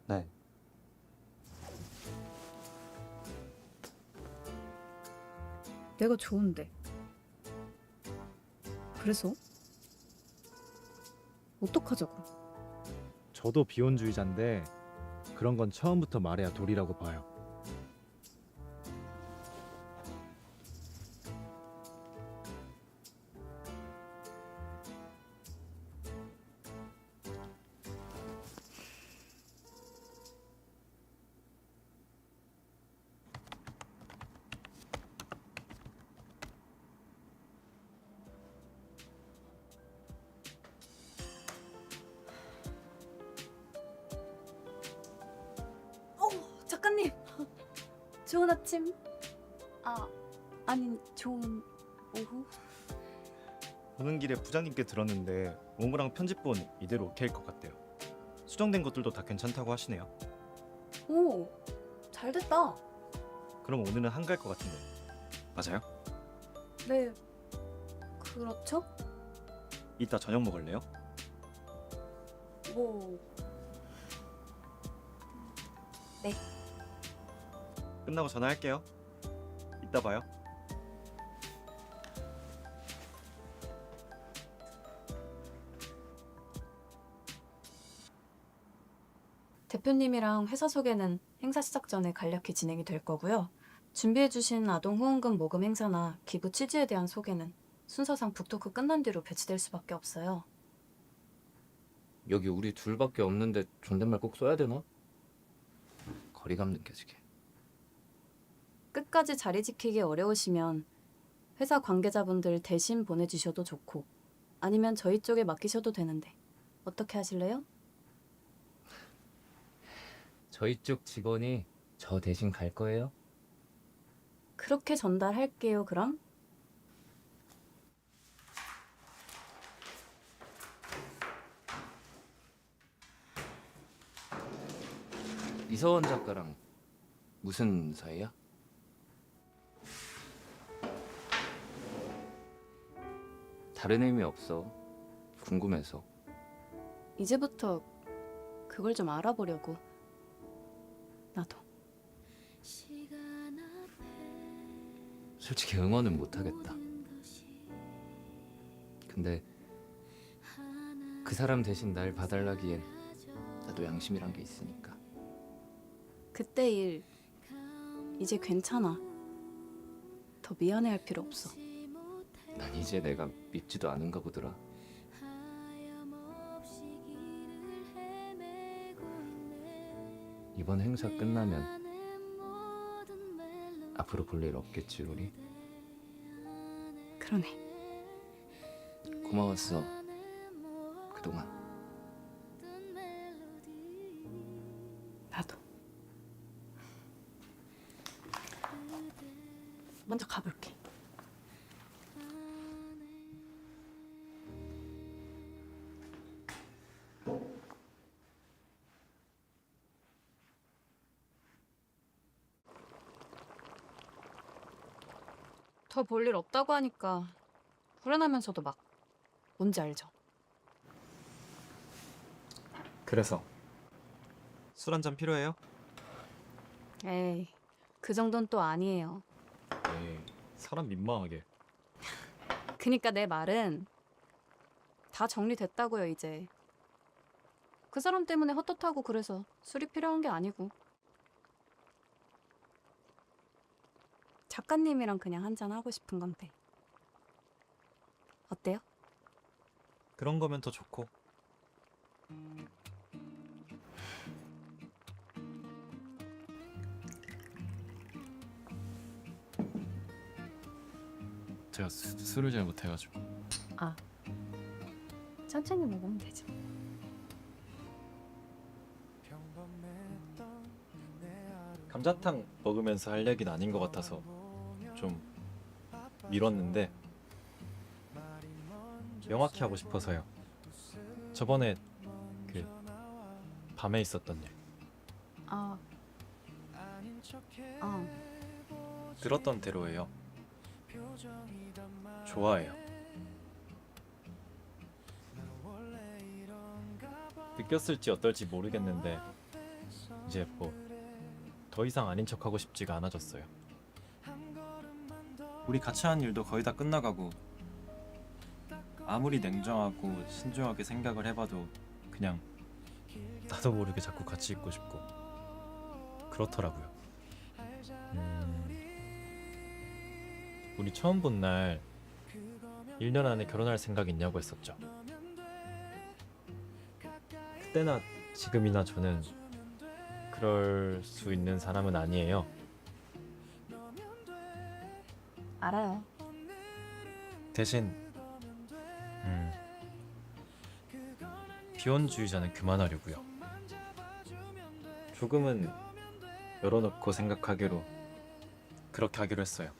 네. 내가 좋은데. 그래서? 어떡하자고? 저도 비혼주의자인데 그런 건 처음부터 말해야 도리라고 봐요. 작가님! 좋은 아침. 아니, 좋은 오후? 오는 길에 부장님께 들었는데 오무랑 편집본 이대로 오케이일 것 같대요. 수정된 것들도 다 괜찮다고 하시네요. 오, 잘 됐다. 그럼 오늘은 한가할 것 같은데. 맞아요? 네, 그렇죠? 이따 저녁 먹을래요? 뭐... 네. 끝나고 전화할게요. 이따 봐요. 대표님이랑 회사 소개는 행사 시작 전에 간략히 진행이 될 거고요. 준비해주신 아동 후원금 모금 행사나 기부 취지에 대한 소개는 순서상 북토크 끝난 뒤로 배치될 수밖에 없어요. 여기 우리 둘밖에 없는데 존댓말 꼭 써야 되나? 거리감 느껴지게. 끝까지 자리 지키기 어려우시면 회사 관계자분들 대신 보내주셔도 좋고 아니면 저희 쪽에 맡기셔도 되는데 어떻게 하실래요? 저희 쪽 직원이 저 대신 갈 거예요? 그렇게 전달할게요, 그럼. 이서원 작가랑 무슨 사이야? 다른 의미 없어. 궁금해서. 이제부터 그걸 좀 알아보려고. 나도. 솔직히 응원은 못하겠다. 근데 그 사람 대신 날 봐달라기엔 나도 양심이란 게 있으니까. 그때 일 이제 괜찮아. 더 미안해할 필요 없어. 난 이제 내가 밉지도 않은가 보더라. 이번 행사 끝나면 앞으로 볼 일 없겠지 우리? 그러네. 고마웠어. 그동안. 나도. 먼저 가볼게. 더 볼 일 없다고 하니까 불안하면서도 막 뭔지 알죠? 그래서 술 한 잔 필요해요? 에이, 그 정도는 또 아니에요. 에이, 사람 민망하게. 그니까 내 말은 다 정리됐다고요, 이제. 그 사람 때문에 헛헛하고 그래서 술이 필요한 게 아니고. 작가님이랑 그냥 한잔 하고 싶은 건데. 어때요? 그런 거면 더 좋고. 제가 술을 잘 못해가지고. 아, 천천히 먹으면 되지. 감자탕 먹으면서 할 얘기는 아닌 것 같아서 좀 미뤘는데 명확히 하고 싶어서요. 저번에 그 밤에 있었던 일 아, 들었던 대로예요. 좋아해요. 느꼈을지 어떨지 모르겠는데 이제 뭐 더 이상 아닌 척하고 싶지가 않아졌어요. 우리 같이 한 일도 거의 다 끝나가고 아무리 냉정하고 신중하게 생각을 해봐도 그냥 나도 모르게 자꾸 같이 있고 싶고 그렇더라고요. 우리 처음 본 날 1년 안에 결혼할 생각 있냐고 했었죠. 그때나 지금이나 저는 그럴 수 있는 사람은 아니에요. 알아요. 대신 비혼주의자는 그만하려고요. 조금은 열어놓고 생각하기로 그렇게 하기로 했어요.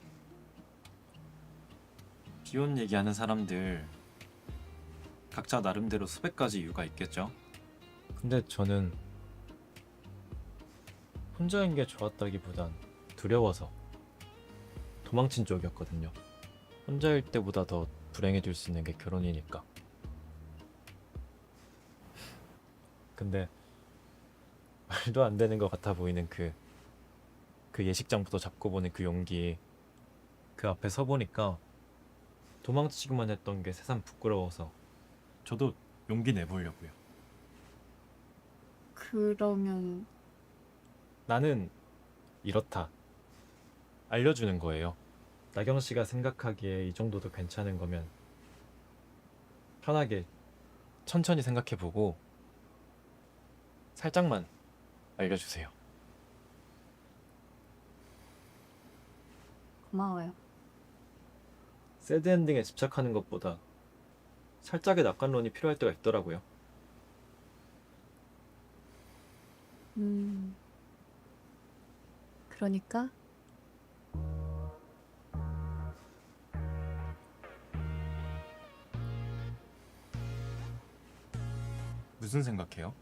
비혼 얘기하는 사람들 각자 나름대로 수백 가지 이유가 있겠죠. 근데 저는 혼자인 게 좋았다기보단 두려워서 도망친 쪽이었거든요. 혼자일 때보다 더 불행해질 수 있는 게 결혼이니까. 근데 말도 안 되는 것 같아 보이는 그 예식장부터 잡고 보는 그 용기, 그 앞에 서 보니까 도망치기만 했던 게 새삼 부끄러워서 저도 용기 내보려고요. 그러면 나는 이렇다. 알려주는 거예요. 나경 씨가 생각하기에 이 정도도 괜찮은 거면 편하게 천천히 생각해보고 살짝만 알려주세요. 고마워요. 새드 엔딩에 집착하는 것보다 살짝의 낙관론이 필요할 때가 있더라고요. 그러니까 무슨 생각해요?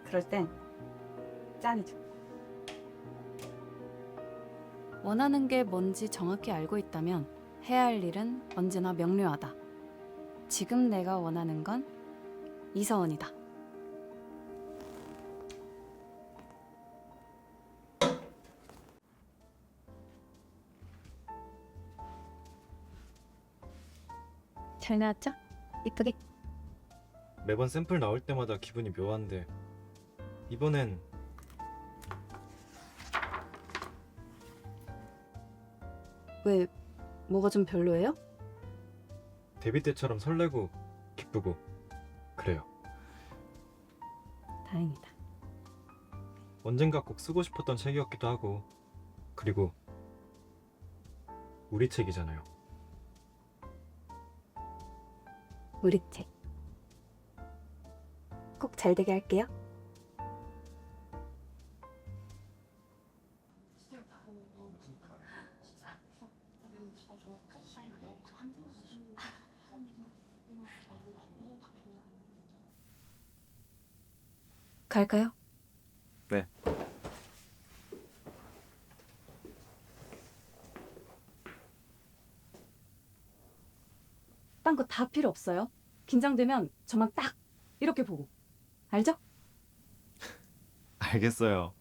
그럴 땐 짠이죠. 원하는 게 뭔지 정확히 알고 있다면 해야 할 일은 언제나 명료하다. 지금 내가 원하는 건 이서원이다. 잘 나왔죠? 이쁘게. 매번 샘플 나올 때마다 기분이 묘한데 이번엔 왜, 뭐가 좀 별로예요? 데뷔 때처럼 설레고 기쁘고 그래요. 다행이다. 언젠가 꼭 쓰고 싶었던 책이었기도 하고 그리고 우리 책이잖아요. 우리 책. 꼭 잘 되게 할게요. 갈까요? 네. 딴 거 다 필요 없어요. 긴장되면 저만 딱 이렇게 보고. 알죠? 알겠어요.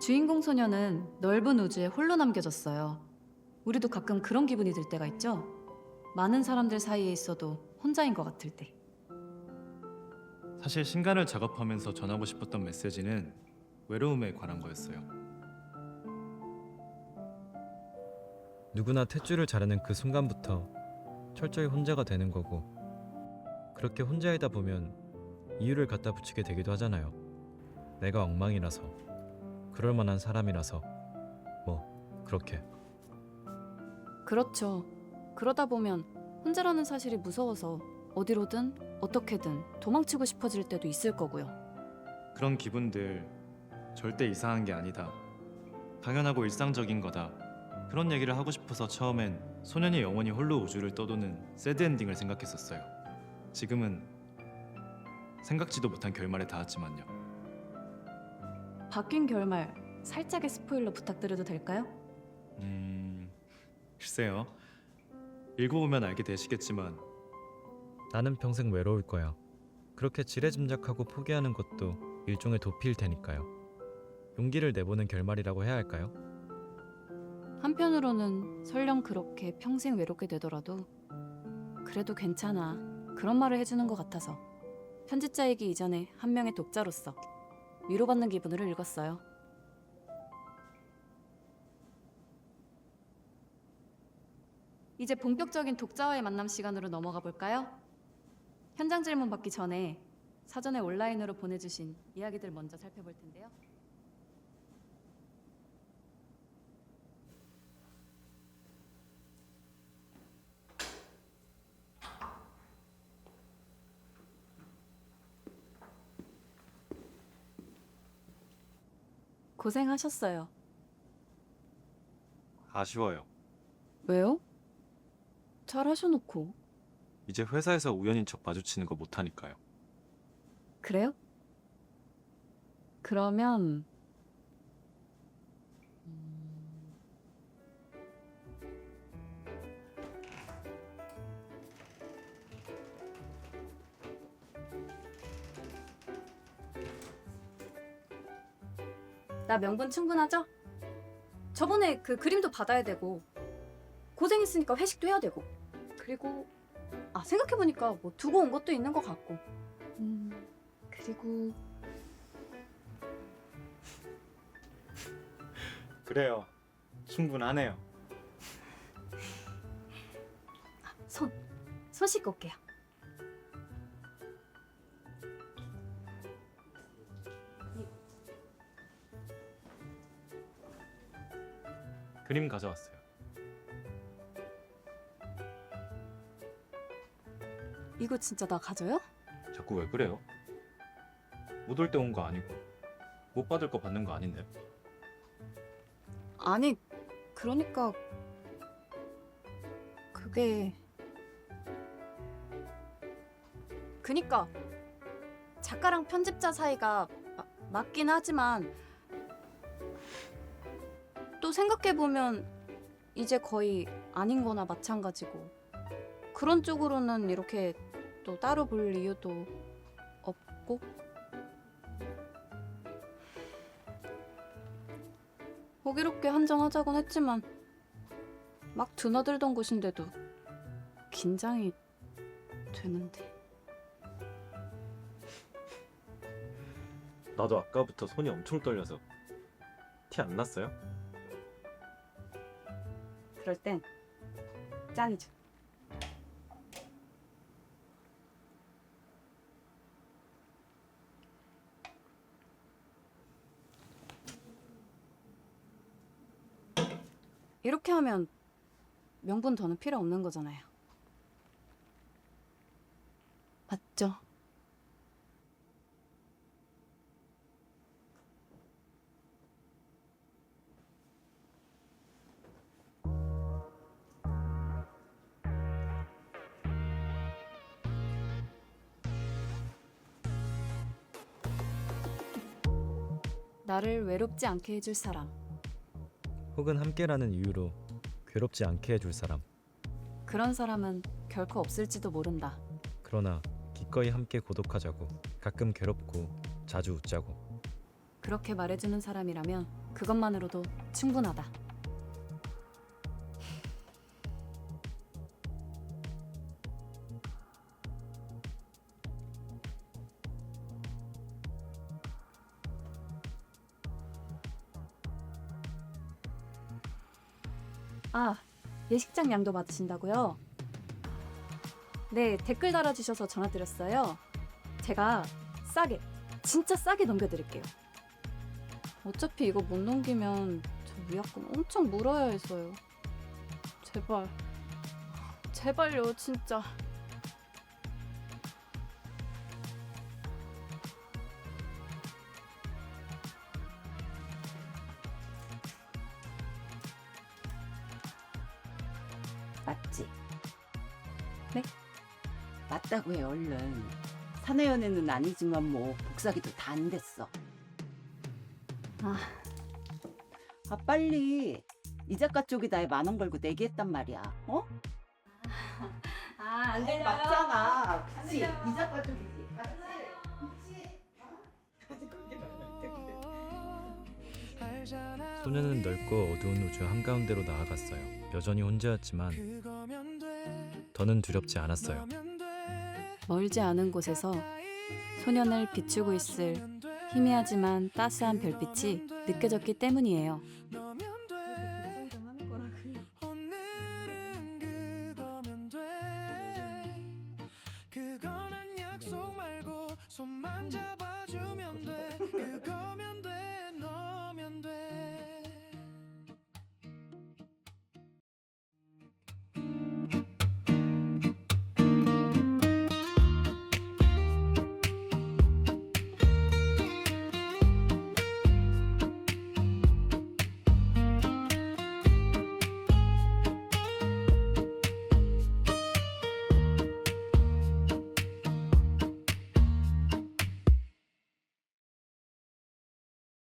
주인공 소녀는 넓은 우주에 홀로 남겨졌어요. 우리도 가끔 그런 기분이 들 때가 있죠? 많은 사람들 사이에 있어도 혼자인 것 같을 때. 사실 신간을 작업하면서 전하고 싶었던 메시지는 외로움에 관한 거였어요. 누구나 탯줄을 자르는 그 순간부터 철저히 혼자가 되는 거고, 그렇게 혼자이다 보면 이유를 갖다 붙이게 되기도 하잖아요. 내가 엉망이라서, 그럴 만한 사람이라서, 뭐 그렇게. 그렇죠. 그러다 보면 혼자라는 사실이 무서워서 어디로든 어떻게든 도망치고 싶어질 때도 있을 거고요. 그런 기분들 절대 이상한 게 아니다. 당연하고 일상적인 거다. 그런 얘기를 하고 싶어서 처음엔 소년이 영원히 홀로 우주를 떠도는 새드 엔딩을 생각했었어요. 지금은 생각지도 못한 결말에 닿았지만요. 바뀐 결말 살짝의 스포일러 부탁드려도 될까요? 글쎄요. 읽어보면 알게 되시겠지만 나는 평생 외로울 거야. 그렇게 지레짐작하고 포기하는 것도 일종의 도피일 테니까요. 용기를 내보는 결말이라고 해야 할까요? 한편으로는 설령 그렇게 평생 외롭게 되더라도 그래도 괜찮아 그런 말을 해주는 것 같아서 편집자이기 이전에 한 명의 독자로서 위로받는 기분으로 읽었어요. 이제 본격적인 독자와의 만남 시간으로 넘어가 볼까요? 현장 질문 받기 전에 사전에 온라인으로 보내주신 이야기들 먼저 살펴볼 텐데요. 고생하셨어요. 아쉬워요. 왜요? 잘 하셔놓고. 이제 회사에서 우연인 척 마주치는 거 못하니까요. 그래요? 그러면 나 명분 충분하죠? 저번에 그 그림도 받아야 되고 고생했으니까 회식도 해야 되고 그리고 생각해보니까 뭐 두고 온 것도 있는 것 같고 그리고 그래요. 충분하네요. 손 씻고 올게요. 그림 가져왔어요. 이거 진짜 나 가져요? 자꾸 왜 그래요? 못 올 때 온 거 아니고 못 받을 거 받는 거 아닌데. 아니 그러니까 그니까 작가랑 편집자 사이가 맞긴 하지만 또 생각해보면 이제 거의 아닌 거나 마찬가지고 그런 쪽으로는 이렇게 또 따로 볼 이유도 없고 호기롭게 한잔하자곤 했지만 막 드나들던 곳인데도 긴장이 되는데 나도 아까부터 손이 엄청 떨려서 티 안 났어요? 그럴 땐 짠이죠. 이렇게 하면 명분 더는 필요 없는 거잖아요. 맞죠? 나를 외롭지 않게 해줄 사람. 혹은 함께라는 이유로 괴롭지 않게 해줄 사람. 그런 사람은 결코 없을지도 모른다. 그러나 기꺼이 함께 고독하자고, 가끔 괴롭고 자주 웃자고. 그렇게 말해주는 사람이라면 그것만으로도 충분하다. 아, 예식장 양도 받으신다고요? 네, 댓글 달아주셔서 전화드렸어요. 제가 싸게, 진짜 싸게 넘겨드릴게요. 어차피 이거 못 넘기면 저 위약금 엄청 물어야 해서요. 제발, 제발요, 진짜. 맞지? 네? 맞다고 해 얼른. 사내 연애는 아니지만 뭐 복사기도 다 안 됐어. 아 빨리 이 작가 쪽에다 10,000원 걸고 내기했단 말이야. 어? 안 아니, 맞잖아. 그치? 이 작가 쪽이지. 맞지? 소녀는 넓고 어두운 우주 한가운데로 나아갔어요. 여전히 혼자였지만 더는 두렵지 않았어요. 멀지 않은 곳에서 소년을 비추고 있을 희미하지만 따스한 별빛이 느껴졌기 때문이에요. 그거는 약속 말고 손만 잡아주면 돼. 그거